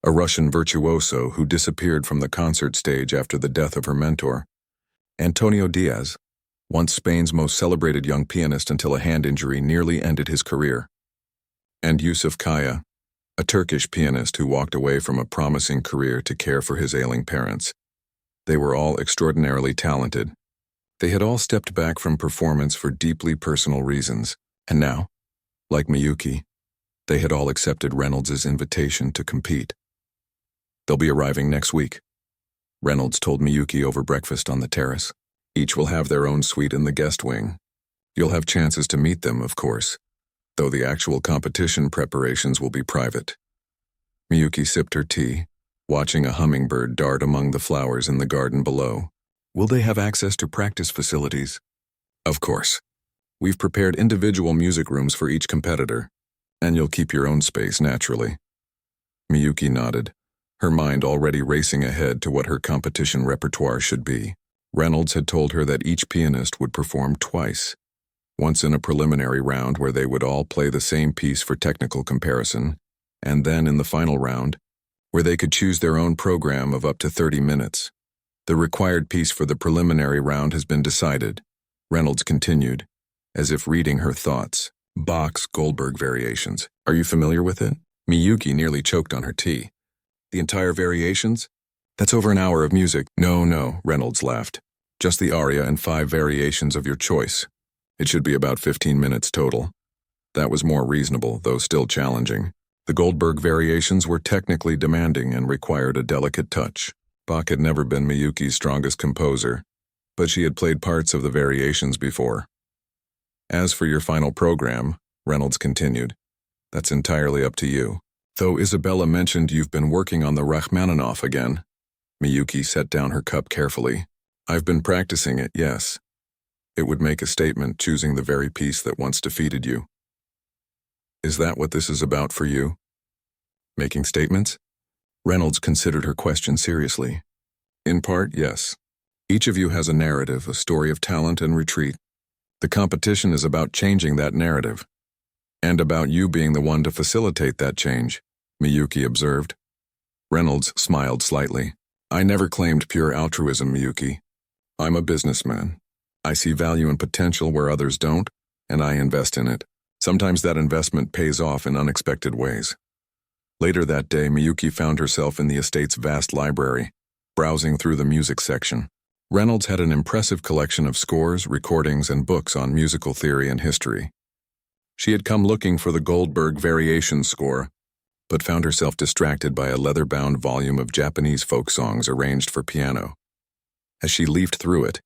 Speaker 1: a Russian virtuoso who disappeared from the concert stage after the death of her mentor. Antonio Diaz, once Spain's most celebrated young pianist until a hand injury nearly ended his career. And Yusuf Kaya, a Turkish pianist who walked away from a promising career to care for his ailing parents. They were all extraordinarily talented. They had all stepped back from performance for deeply personal reasons, and now, like Miyuki, they had all accepted Reynolds' invitation to compete. "They'll be arriving next week," Reynolds told Miyuki over breakfast on the terrace. "Each will have their own suite in the guest wing. You'll have chances to meet them, of course, though the actual competition preparations will be private." Miyuki sipped her tea, watching a hummingbird dart among the flowers in the garden below. "Will they have access to practice facilities?" "Of course. We've prepared individual music rooms for each competitor, and you'll keep your own space, naturally." Miyuki nodded, her mind already racing ahead to what her competition repertoire should be. Reynolds had told her that each pianist would perform twice, once in a preliminary round where they would all play the same piece for technical comparison, and then in the final round, where they could choose their own program of up to 30 minutes. "The required piece for the preliminary round has been decided," Reynolds continued, as if reading her thoughts. "Bach's Goldberg Variations. Are you familiar with it?" Miyuki nearly choked on her tea. "The entire variations? That's over an hour of music." No, Reynolds laughed. "Just the aria and 5 variations of your choice. It should be about 15 minutes total." That was more reasonable, though still challenging. The Goldberg Variations were technically demanding and required a delicate touch. Bach had never been Miyuki's strongest composer, but she had played parts of the variations before. "As for your final program," Reynolds continued, "that's entirely up to you. Though Isabella mentioned you've been working on the Rachmaninoff again." Miyuki set down her cup carefully. "I've been practicing it, yes. It would make a statement choosing the very piece that once defeated you." "Is that what this is about for you? Making statements?" Reynolds considered her question seriously. "In part, yes. Each of you has a narrative, a story of talent and retreat. The competition is about changing that narrative, and about you being the one to facilitate that change," Miyuki observed. Reynolds smiled slightly. "I never claimed pure altruism, Miyuki. I'm a businessman. I see value and potential where others don't, and I invest in it. Sometimes that investment pays off in unexpected ways." Later that day, Miyuki found herself in the estate's vast library, browsing through the music section. Reynolds had an impressive collection of scores, recordings, and books on musical theory and history. She had come looking for the Goldberg Variations score, but found herself distracted by a leather-bound volume of Japanese folk songs arranged for piano. As she leafed through it,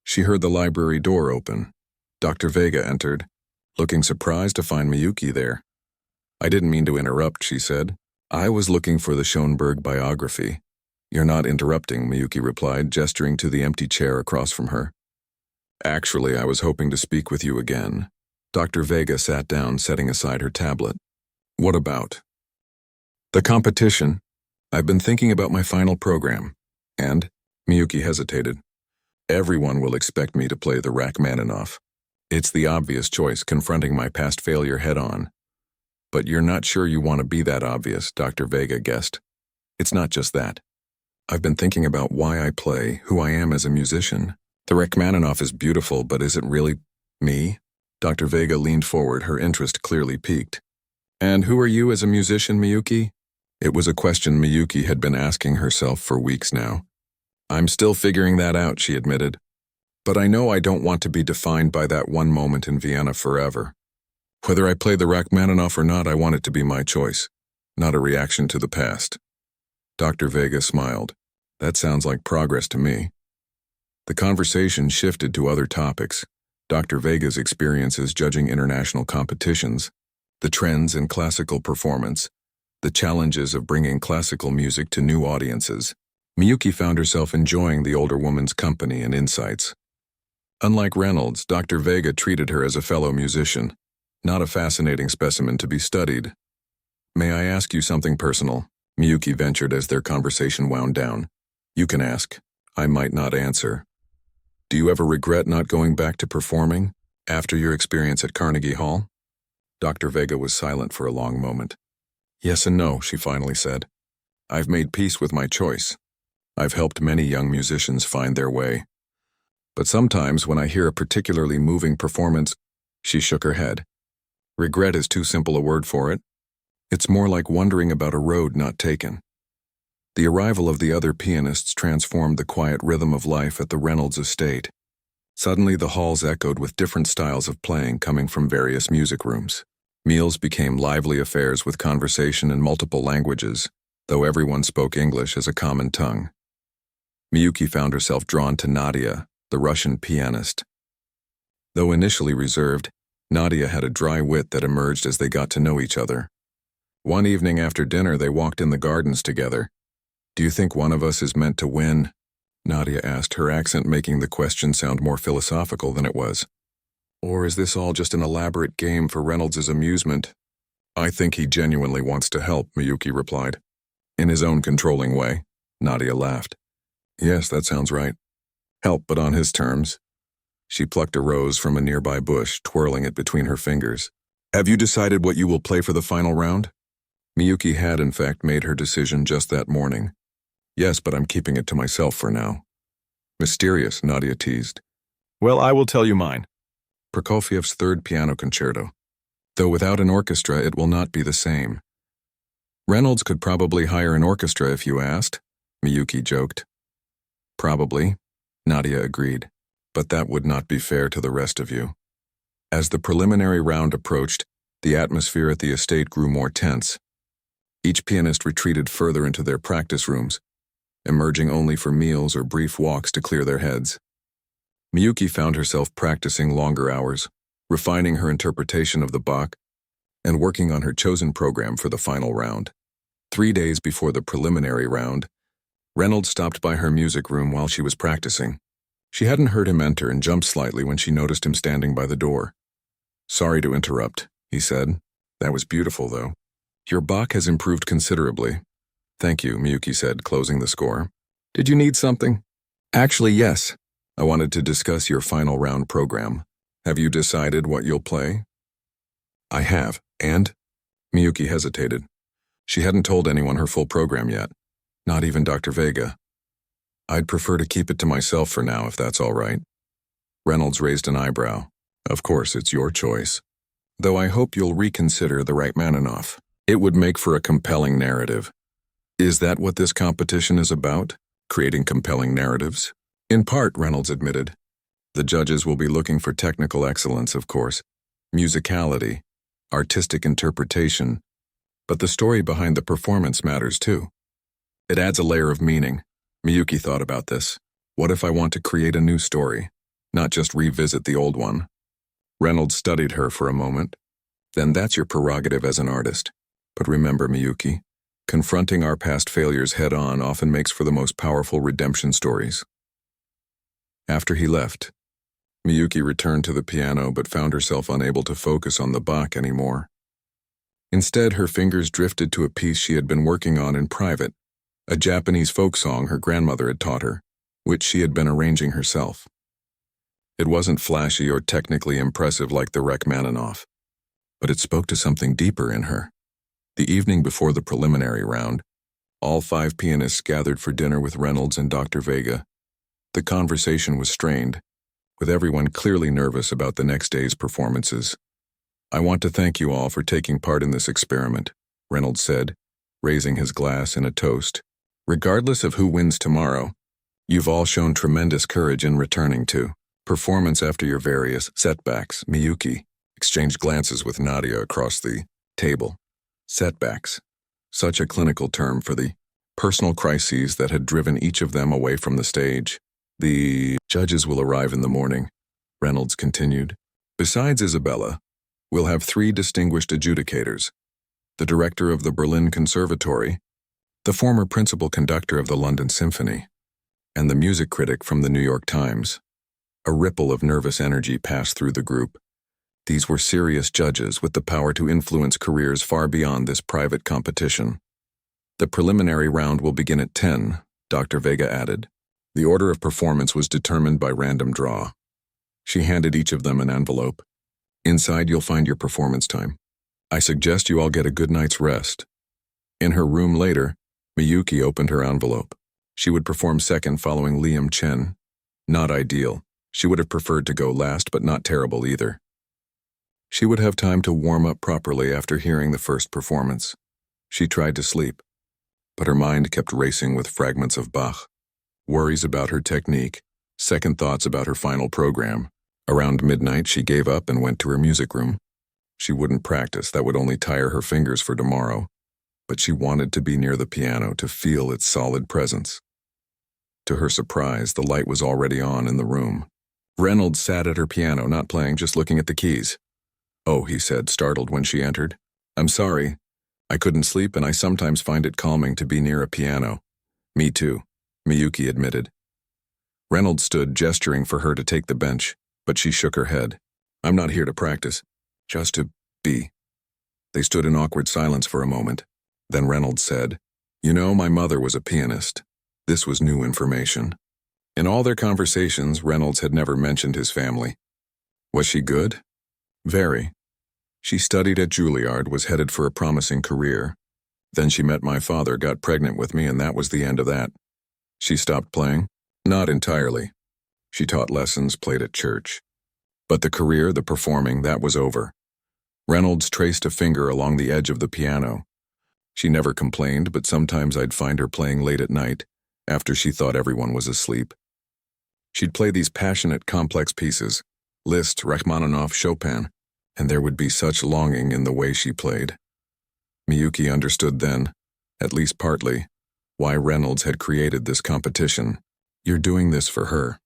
Speaker 1: she heard the library door open. Dr. Vega entered, looking surprised to find Miyuki there. "I didn't mean to interrupt," she said. "I was looking for the Schoenberg biography." "You're not interrupting," Miyuki replied, gesturing to the empty chair across from her. "Actually, I was hoping to speak with you again." Dr. Vega sat down, setting aside her tablet. What about? The competition. I've been thinking about my final program. And? Miyuki hesitated. Everyone will expect me to play the Rachmaninoff. It's the obvious choice, confronting my past failure head-on. But you're not sure you want to be that obvious, Dr. Vega guessed. It's not just that. I've been thinking about why I play, who I am as a musician. The Rachmaninoff is beautiful, but is it really me? Dr. Vega leaned forward, her interest clearly piqued. And who are you as a musician, Miyuki? It was a question Miyuki had been asking herself for weeks now. I'm still figuring that out, she admitted. But I know I don't want to be defined by that one moment in Vienna forever. Whether I play the Rachmaninoff or not, I want it to be my choice, not a reaction to the past. Dr. Vega smiled. That sounds like progress to me. The conversation shifted to other topics. Dr. Vega's experiences judging international competitions, the trends in classical performance, the challenges of bringing classical music to new audiences. Miyuki found herself enjoying the older woman's company and insights. Unlike Reynolds, Dr. Vega treated her as a fellow musician, not a fascinating specimen to be studied. May I ask you something personal? Miyuki ventured as their conversation wound down. You can ask. I might not answer. Do you ever regret not going back to performing after your experience at Carnegie Hall? Dr. Vega was silent for a long moment. Yes and no, she finally said. I've made peace with my choice. I've helped many young musicians find their way. But sometimes when I hear a particularly moving performance, she shook her head. Regret is too simple a word for it. It's more like wondering about a road not taken. The arrival of the other pianists transformed the quiet rhythm of life at the Reynolds estate. Suddenly the halls echoed with different styles of playing coming from various music rooms. Meals became lively affairs with conversation in multiple languages, though everyone spoke English as a common tongue. Miyuki found herself drawn to Nadia, the Russian pianist. Though initially reserved, Nadia had a dry wit that emerged as they got to know each other. One evening after dinner, they walked in the gardens together. Do you think one of us is meant to win? Nadia asked, her accent making the question sound more philosophical than it was. Or is this all just an elaborate game for Reynolds' amusement? I think he genuinely wants to help, Miyuki replied. In his own controlling way. Nadia laughed. Yes, that sounds right. Help, but on his terms. She plucked a rose from a nearby bush, twirling it between her fingers. Have you decided what you will play for the final round? Miyuki had, in fact, made her decision just that morning. Yes, but I'm keeping it to myself for now. Mysterious, Nadia teased. Well, I will tell you mine. Prokofiev's Third Piano Concerto. Though without an orchestra, it will not be the same. Reynolds could probably hire an orchestra if you asked, Miyuki joked. Probably, Nadia agreed, but that would not be fair to the rest of you. As the preliminary round approached, the atmosphere at the estate grew more tense. Each pianist retreated further into their practice rooms, emerging only for meals or brief walks to clear their heads. Miyuki found herself practicing longer hours, refining her interpretation of the Bach, and working on her chosen program for the final round. 3 days before the preliminary round, Reynolds stopped by her music room while she was practicing. She hadn't heard him enter and jumped slightly when she noticed him standing by the door. Sorry to interrupt, he said. That was beautiful, though. Your Bach has improved considerably. Thank you, Miyuki said, closing the score. Did you need something? Actually, yes. I wanted to discuss your final round program. Have you decided what you'll play? I have, and? Miyuki hesitated. She hadn't told anyone her full program yet, not even Dr. Vega. I'd prefer to keep it to myself for now, if that's all right. Reynolds raised an eyebrow. Of course, it's your choice. Though I hope you'll reconsider the Rachmaninoff. It would make for a compelling narrative. Is that what this competition is about? Creating compelling narratives? In part, Reynolds admitted. The judges will be looking for technical excellence, of course, musicality, artistic interpretation, but the story behind the performance matters too. It adds a layer of meaning. Miyuki thought about this. What if I want to create a new story, not just revisit the old one? Reynolds studied her for a moment. Then that's your prerogative as an artist. But remember, Miyuki, confronting our past failures head-on often makes for the most powerful redemption stories. After he left, Miyuki returned to the piano but found herself unable to focus on the Bach anymore. Instead, her fingers drifted to a piece she had been working on in private, a Japanese folk song her grandmother had taught her, which she had been arranging herself. It wasn't flashy or technically impressive like the Rachmaninoff, but it spoke to something deeper in her. The evening before the preliminary round, all 5 pianists gathered for dinner with Reynolds and Dr. Vega. The conversation was strained, with everyone clearly nervous about the next day's performances. "I want to thank you all for taking part in this experiment," Reynolds said, raising his glass in a toast. "Regardless of who wins tomorrow, you've all shown tremendous courage in returning to performance after your various setbacks." Miyuki exchanged glances with Nadia across the table. Setbacks, such a clinical term for the personal crises that had driven each of them away from the stage. "The judges will arrive in the morning," Reynolds continued. "Besides Isabella, we'll have 3 distinguished adjudicators: the director of the Berlin Conservatory, the former principal conductor of the London Symphony, and the music critic from the New York Times." A ripple of nervous energy passed through the group. These were serious judges with the power to influence careers far beyond this private competition. "The preliminary round will begin at 10, Dr. Vega added. The order of performance was determined by random draw. She handed each of them an envelope. "Inside you'll find your performance time. I suggest you all get a good night's rest." In her room later, Miyuki opened her envelope. She would perform second following Liam Chen. Not ideal. She would have preferred to go last, but not terrible either. She would have time to warm up properly after hearing the first performance. She tried to sleep, but her mind kept racing with fragments of Bach, worries about her technique, second thoughts about her final program. Around midnight, she gave up and went to her music room. She wouldn't practice, that would only tire her fingers for tomorrow, but she wanted to be near the piano to feel its solid presence. To her surprise, the light was already on in the room. Reynolds sat at her piano, not playing, just looking at the keys. "Oh," he said, startled when she entered. "I'm sorry. I couldn't sleep, and I sometimes find it calming to be near a piano." "Me too," Miyuki admitted. Reynolds stood, gesturing for her to take the bench, but she shook her head. "I'm not here to practice, just to be." They stood in awkward silence for a moment. Then Reynolds said, "You know, my mother was a pianist." This was new information. In all their conversations, Reynolds had never mentioned his family. Was she good? Very. She studied at Juilliard, was headed for a promising career. Then she met my father, got pregnant with me, and that was the end of that. She stopped playing? Not entirely. She taught lessons, played at church. But the career, the performing, that was over. Reynolds traced a finger along the edge of the piano. She never complained, but sometimes I'd find her playing late at night, after she thought everyone was asleep. She'd play these passionate, complex pieces, Liszt, Rachmaninoff, Chopin, and there would be such longing in the way she played. Miyuki understood then, at least partly, why Reynolds had created this competition. "You're doing this for her."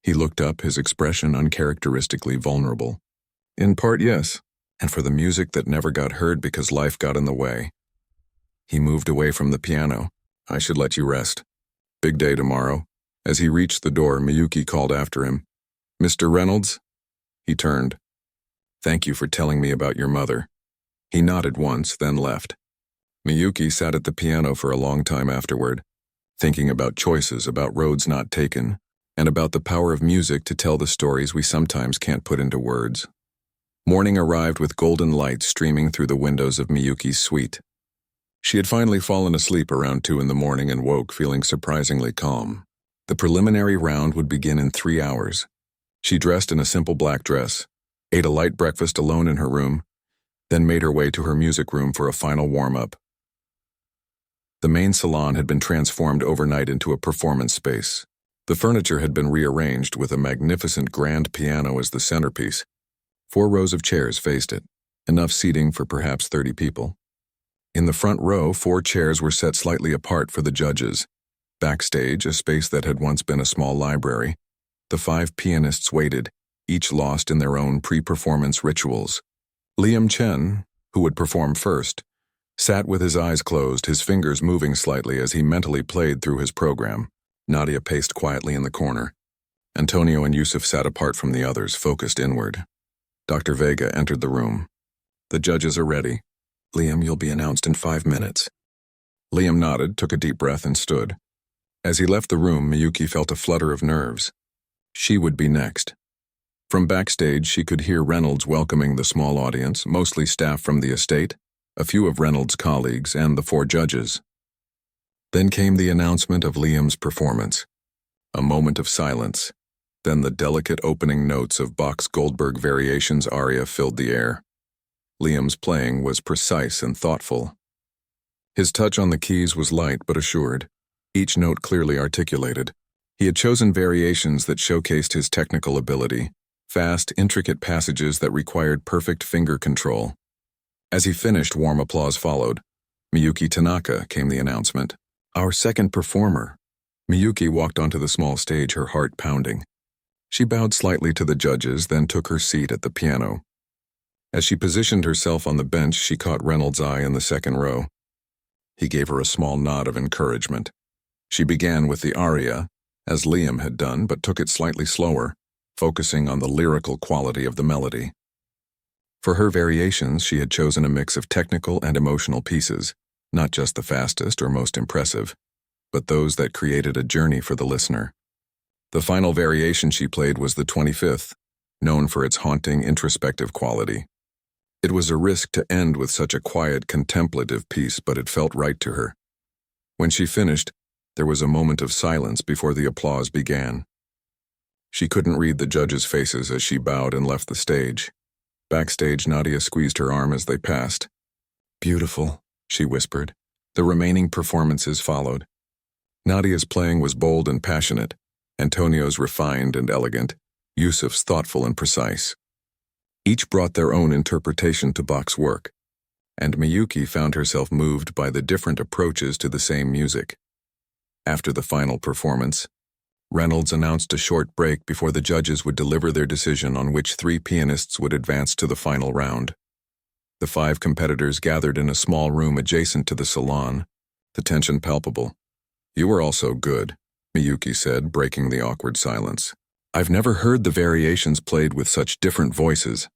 Speaker 1: He looked up, his expression uncharacteristically vulnerable. "In part, yes, and for the music that never got heard because life got in the way." He moved away from the piano. "I should let you rest. Big day tomorrow." As he reached the door, Miyuki called after him, "Mr. Reynolds?" He turned. "Thank you for telling me about your mother." He nodded once, then left. Miyuki sat at the piano for a long time afterward, thinking about choices, about roads not taken, and about the power of music to tell the stories we sometimes can't put into words. Morning arrived with golden light streaming through the windows of Miyuki's suite. She had finally fallen asleep around 2 in the morning and woke feeling surprisingly calm. The preliminary round would begin in 3 hours. She dressed in a simple black dress, ate a light breakfast alone in her room, then made her way to her music room for a final warm-up. The main salon had been transformed overnight into a performance space. The furniture had been rearranged with a magnificent grand piano as the centerpiece. 4 rows of chairs faced it, enough seating for perhaps 30 people. In the front row, 4 chairs were set slightly apart for the judges. Backstage, a space that had once been a small library, the 5 pianists waited, each lost in their own pre-performance rituals. Liam Chen, who would perform first, sat with his eyes closed, his fingers moving slightly as he mentally played through his program. Nadia paced quietly in the corner. Antonio and Yusuf sat apart from the others, focused inward. Dr. Vega entered the room. "The judges are ready. Liam, you'll be announced in 5 minutes." Liam nodded, took a deep breath, and stood. As he left the room, Miyuki felt a flutter of nerves. She would be next. From backstage, she could hear Reynolds welcoming the small audience, mostly staff from the estate, a few of Reynolds' colleagues, and the 4 judges. Then came the announcement of Liam's performance. A moment of silence. Then the delicate opening notes of Bach's Goldberg Variations aria filled the air. Liam's playing was precise and thoughtful. His touch on the keys was light but assured, each note clearly articulated. He had chosen variations that showcased his technical ability, fast, intricate passages that required perfect finger control. As he finished, warm applause followed. "Miyuki Tanaka," came the announcement. "Our second performer." Miyuki walked onto the small stage, her heart pounding. She bowed slightly to the judges, then took her seat at the piano. As she positioned herself on the bench, she caught Reynolds' eye in the second row. He gave her a small nod of encouragement. She began with the aria, as Liam had done, but took it slightly slower, focusing on the lyrical quality of the melody. For her variations, she had chosen a mix of technical and emotional pieces, not just the fastest or most impressive, but those that created a journey for the listener. The final variation she played was the 25th, known for its haunting, introspective quality. It was a risk to end with such a quiet, contemplative piece, but it felt right to her. When she finished, there was a moment of silence before the applause began. She couldn't read the judges' faces as she bowed and left the stage. Backstage, Nadia squeezed her arm as they passed. "Beautiful," she whispered. The remaining performances followed. Nadia's playing was bold and passionate, Antonio's refined and elegant, Yusuf's thoughtful and precise. Each brought their own interpretation to Bach's work, and Miyuki found herself moved by the different approaches to the same music. After the final performance, Reynolds announced a short break before the judges would deliver their decision on which 3 pianists would advance to the final round. The 5 competitors gathered in a small room adjacent to the salon, the tension palpable. "You were all so good," Miyuki said, breaking the awkward silence. "I've never heard the variations played with such different voices."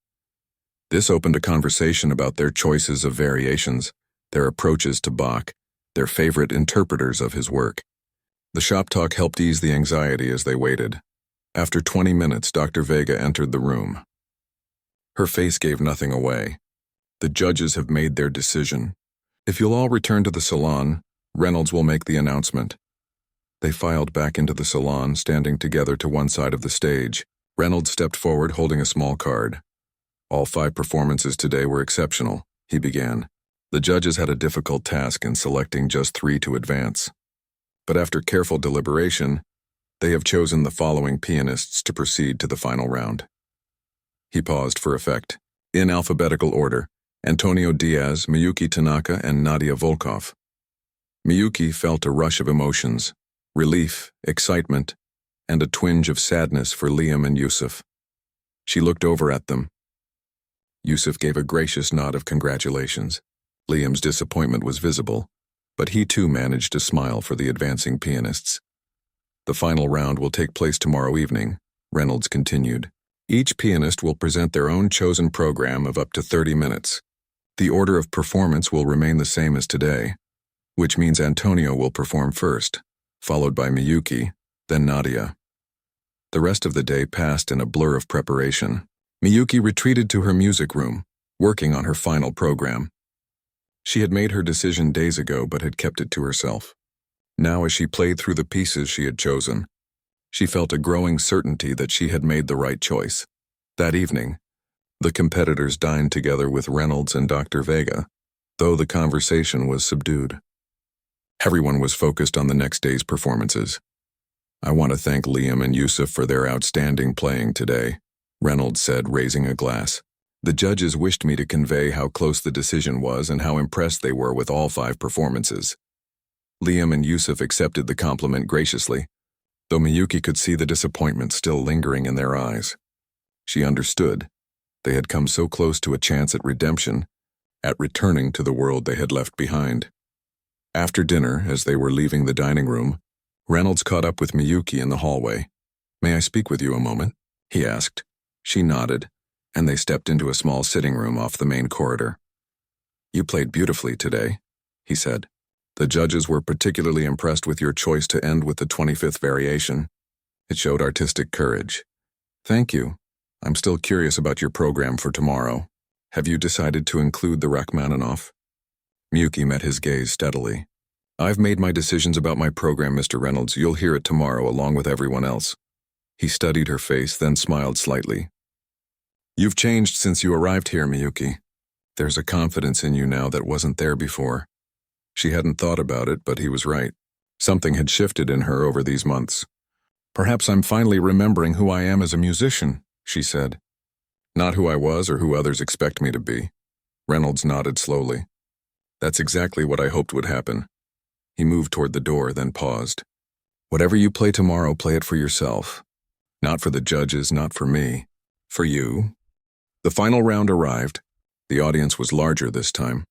Speaker 1: This opened a conversation about their choices of variations, their approaches to Bach, their favorite interpreters of his work. The shop talk helped ease the anxiety as they waited. After 20 minutes, Dr. Vega entered the room. Her face gave nothing away. "The judges have made their decision. If you'll all return to the salon, Reynolds will make the announcement." They filed back into the salon, standing together to one side of the stage. Reynolds stepped forward, holding a small card. "All 5 performances today were exceptional," he began. "The judges had a difficult task in selecting just 3 to advance. But after careful deliberation, they have chosen the following pianists to proceed to the final round." He paused for effect. In alphabetical order: Antonio Diaz, Miyuki Tanaka, and Nadia Volkov. Miyuki felt a rush of emotions, relief, excitement, and a twinge of sadness for Liam and Yusuf. She looked over at them. Yusuf gave a gracious nod of congratulations. Liam's disappointment was visible, but he too managed to smile for the advancing pianists. "The final round will take place tomorrow evening," Reynolds continued. "Each pianist will present their own chosen program of up to 30 minutes. The order of performance will remain the same as today, which means Antonio will perform first, followed by Miyuki, then Nadia." The rest of the day passed in a blur of preparation. Miyuki retreated to her music room, working on her final program. She had made her decision days ago but had kept it to herself. Now, as she played through the pieces she had chosen, she felt a growing certainty that she had made the right choice. That evening, the competitors dined together with Reynolds and Dr. Vega, though the conversation was subdued. Everyone was focused on the next day's performances. "I want to thank Liam and Yusuf for their outstanding playing today," Reynolds said, raising a glass. "The judges wished me to convey how close the decision was and how impressed they were with all 5 performances." Liam and Yusuf accepted the compliment graciously, though Miyuki could see the disappointment still lingering in their eyes. She understood. They had come so close to a chance at redemption, at returning to the world they had left behind. After dinner, as they were leaving the dining room, Reynolds caught up with Miyuki in the hallway. "May I speak with you a moment?" he asked. She nodded, and they stepped into a small sitting room off the main corridor. "You played beautifully today," he said. "The judges were particularly impressed with your choice to end with the 25th variation. It showed artistic courage." "Thank you. I'm still curious about your program for tomorrow. Have you decided to include the Rachmaninoff?" Miyuki met his gaze steadily. "I've made my decisions about my program, Mr. Reynolds. You'll hear it tomorrow along with everyone else." He studied her face, then smiled slightly. "You've changed since you arrived here, Miyuki. There's a confidence in you now that wasn't there before." She hadn't thought about it, but he was right. Something had shifted in her over these months. "Perhaps I'm finally remembering who I am as a musician," she said. "Not who I was or who others expect me to be." Reynolds nodded slowly. "That's exactly what I hoped would happen." He moved toward the door, then paused. "Whatever you play tomorrow, play it for yourself. Not for the judges, not for me. For you." The final round arrived. The audience was larger this time.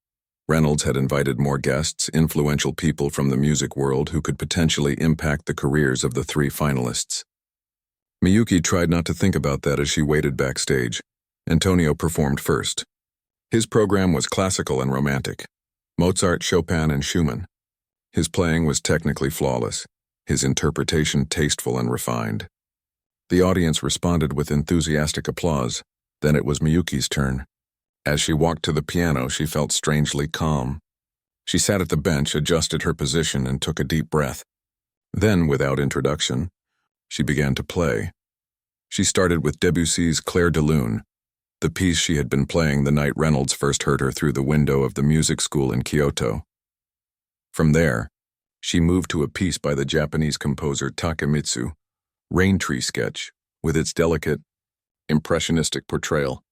Speaker 1: Reynolds had invited more guests, influential people from the music world who could potentially impact the careers of the three finalists. Miyuki tried not to think about that as she waited backstage. Antonio performed first. His program was classical and romantic. Mozart, Chopin, and Schumann. His playing was technically flawless, his interpretation tasteful and refined. The audience responded with enthusiastic applause. Then it was Miyuki's turn. As she walked to the piano, she felt strangely calm. She sat at the bench, adjusted her position, and took a deep breath. Then, without introduction, she began to play. She started with Debussy's Clair de Lune, the piece she had been playing the night Reynolds first heard her through the window of the music school in Kyoto. From there, she moved to a piece by the Japanese composer Takemitsu, Rain Tree Sketch, with its delicate, impressionistic portrayal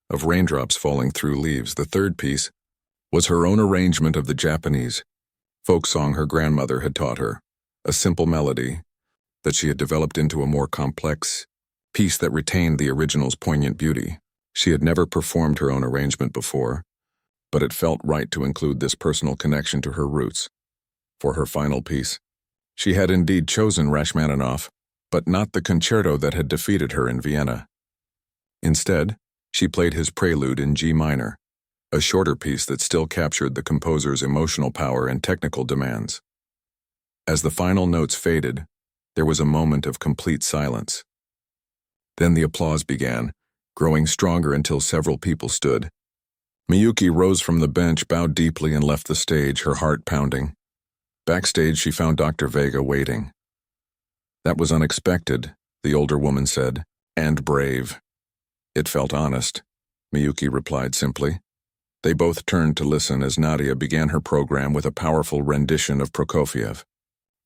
Speaker 1: of raindrops falling through leaves. The third piece was her own arrangement of the Japanese folk song her grandmother had taught her, a simple melody that she had developed into a more complex piece that retained the original's poignant beauty. She had never performed her own arrangement before, but it felt right to include this personal connection to her roots. For her final piece, she had indeed chosen Rachmaninoff, but not the concerto that had defeated her in Vienna. Instead, she played his prelude in G minor, a shorter piece that still captured the composer's emotional power and technical demands. As the final notes faded, there was a moment of complete silence. Then the applause began, growing stronger until several people stood. Miyuki rose from the bench, bowed deeply, and left the stage, her heart pounding. Backstage, she found Dr. Vega waiting. "That was unexpected," the older woman said, "and brave." "It felt honest," Miyuki replied simply. They both turned to listen as Nadia began her program with a powerful rendition of Prokofiev.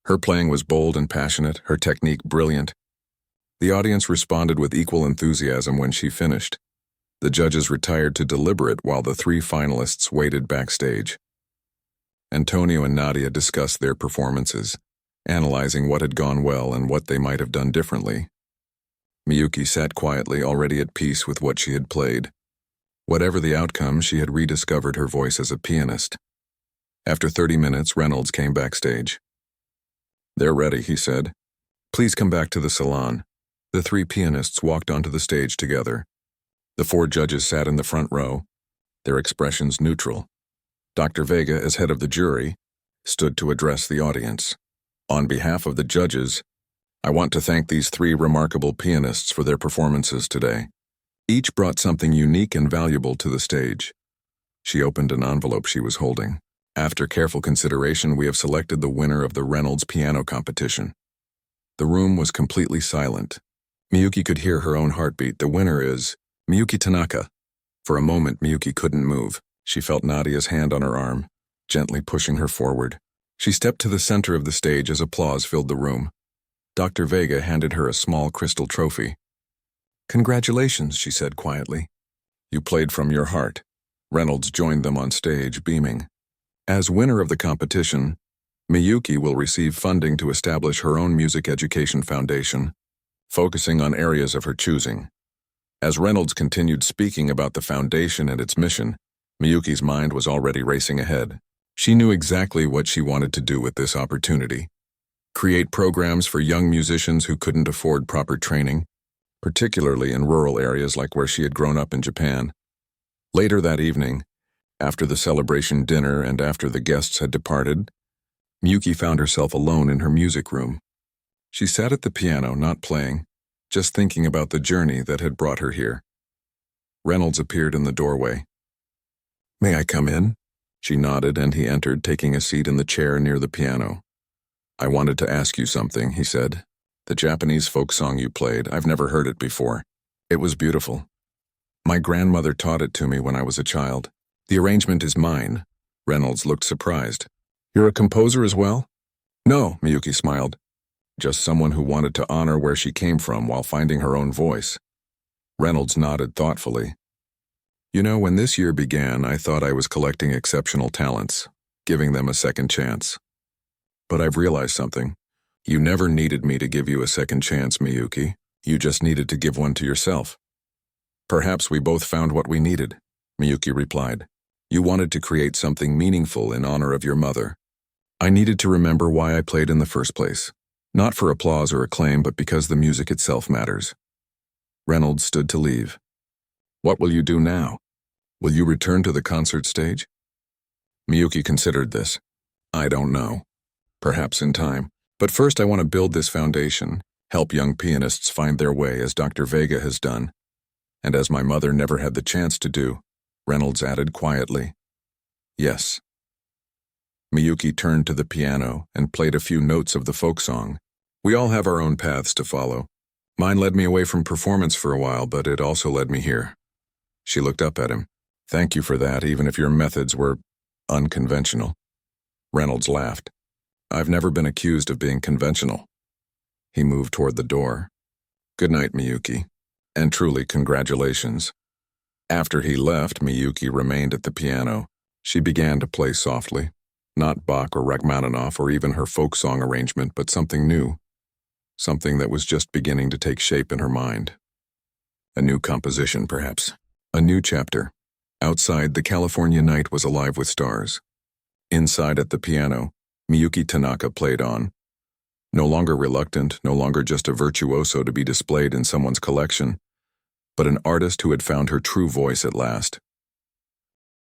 Speaker 1: Her playing was bold and passionate, her technique brilliant. The audience responded with equal enthusiasm when she finished. The judges retired to deliberate while the three finalists waited backstage. Antonio and Nadia discussed their performances, analyzing what had gone well and what they might have done differently. Miyuki sat quietly, already at peace with what she had played. Whatever the outcome, she had rediscovered her voice as a pianist. After 30 minutes, Reynolds came backstage. "They're ready," he said. "Please come back to the salon." The three pianists walked onto the stage together. The four judges sat in the front row, their expressions neutral. Dr. Vega, as head of the jury, stood to address the audience. "On behalf of the judges, I want to thank these three remarkable pianists for their performances today. Each brought something unique and valuable to the stage." She opened an envelope she was holding. "After careful consideration, we have selected the winner of the Reynolds piano competition." The room was completely silent. Miyuki could hear her own heartbeat. "The winner is Miyuki Tanaka." For a moment, Miyuki couldn't move. She felt Nadia's hand on her arm, gently pushing her forward. She stepped to the center of the stage as applause filled the room. Dr. Vega handed her a small crystal trophy. "Congratulations," she said quietly. "You played from your heart." Reynolds joined them on stage, beaming. As winner of the competition, Miyuki will receive funding to establish her own music education foundation, focusing on areas of her choosing. As Reynolds continued speaking about the foundation and its mission, Miyuki's mind was already racing ahead. She knew exactly what she wanted to do with this opportunity. create programs for young musicians who couldn't afford proper training, particularly in rural areas like where she had grown up in Japan. Later that evening, after the celebration dinner and after the guests had departed, Miyuki found herself alone in her music room. She sat at the piano, not playing, just thinking about the journey that had brought her here. Reynolds appeared in the doorway. "May I come in?" She nodded, and he entered, taking a seat in the chair near the piano. "I wanted to ask you something," he said. "The Japanese folk song you played, I've never heard it before. It was beautiful. My grandmother taught it to me when I was a child. The arrangement is mine." Reynolds looked surprised. "You're a composer as well?" "No," Miyuki smiled. "Just someone who wanted to honor where she came from while finding her own voice." Reynolds nodded thoughtfully. "You know, when this year began, I thought I was collecting exceptional talents, giving them a second chance. But I've realized something. You never needed me to give you a second chance, Miyuki. You just needed to give one to yourself." "Perhaps we both found what we needed," Miyuki replied. "You wanted to create something meaningful in honor of your mother. I needed to remember why I played in the first place. Not for applause or acclaim, but because the music itself matters." Reynolds stood to leave. "What will you do now? Will you return to the concert stage?" Miyuki considered this. "I don't know. Perhaps in time. But first I want to build this foundation, help young pianists find their way as Dr. Vega has done. And as my mother never had the chance to do," Reynolds added quietly. "Yes." Miyuki turned to the piano and played a few notes of the folk song. "We all have our own paths to follow. Mine led me away from performance for a while, but it also led me here." She looked up at him. "Thank you for that, even if your methods were unconventional." Reynolds laughed. "I've never been accused of being conventional." He moved toward the door. "Good night, Miyuki. And truly, congratulations." After he left, Miyuki remained at the piano. She began to play softly. Not Bach or Rachmaninoff or even her folk song arrangement, but something new. Something that was just beginning to take shape in her mind. A new composition, perhaps. A new chapter. Outside, the California night was alive with stars. Inside at the piano, Miyuki Tanaka played on. No longer reluctant, no longer just a virtuoso to be displayed in someone's collection, but an artist who had found her true voice at last.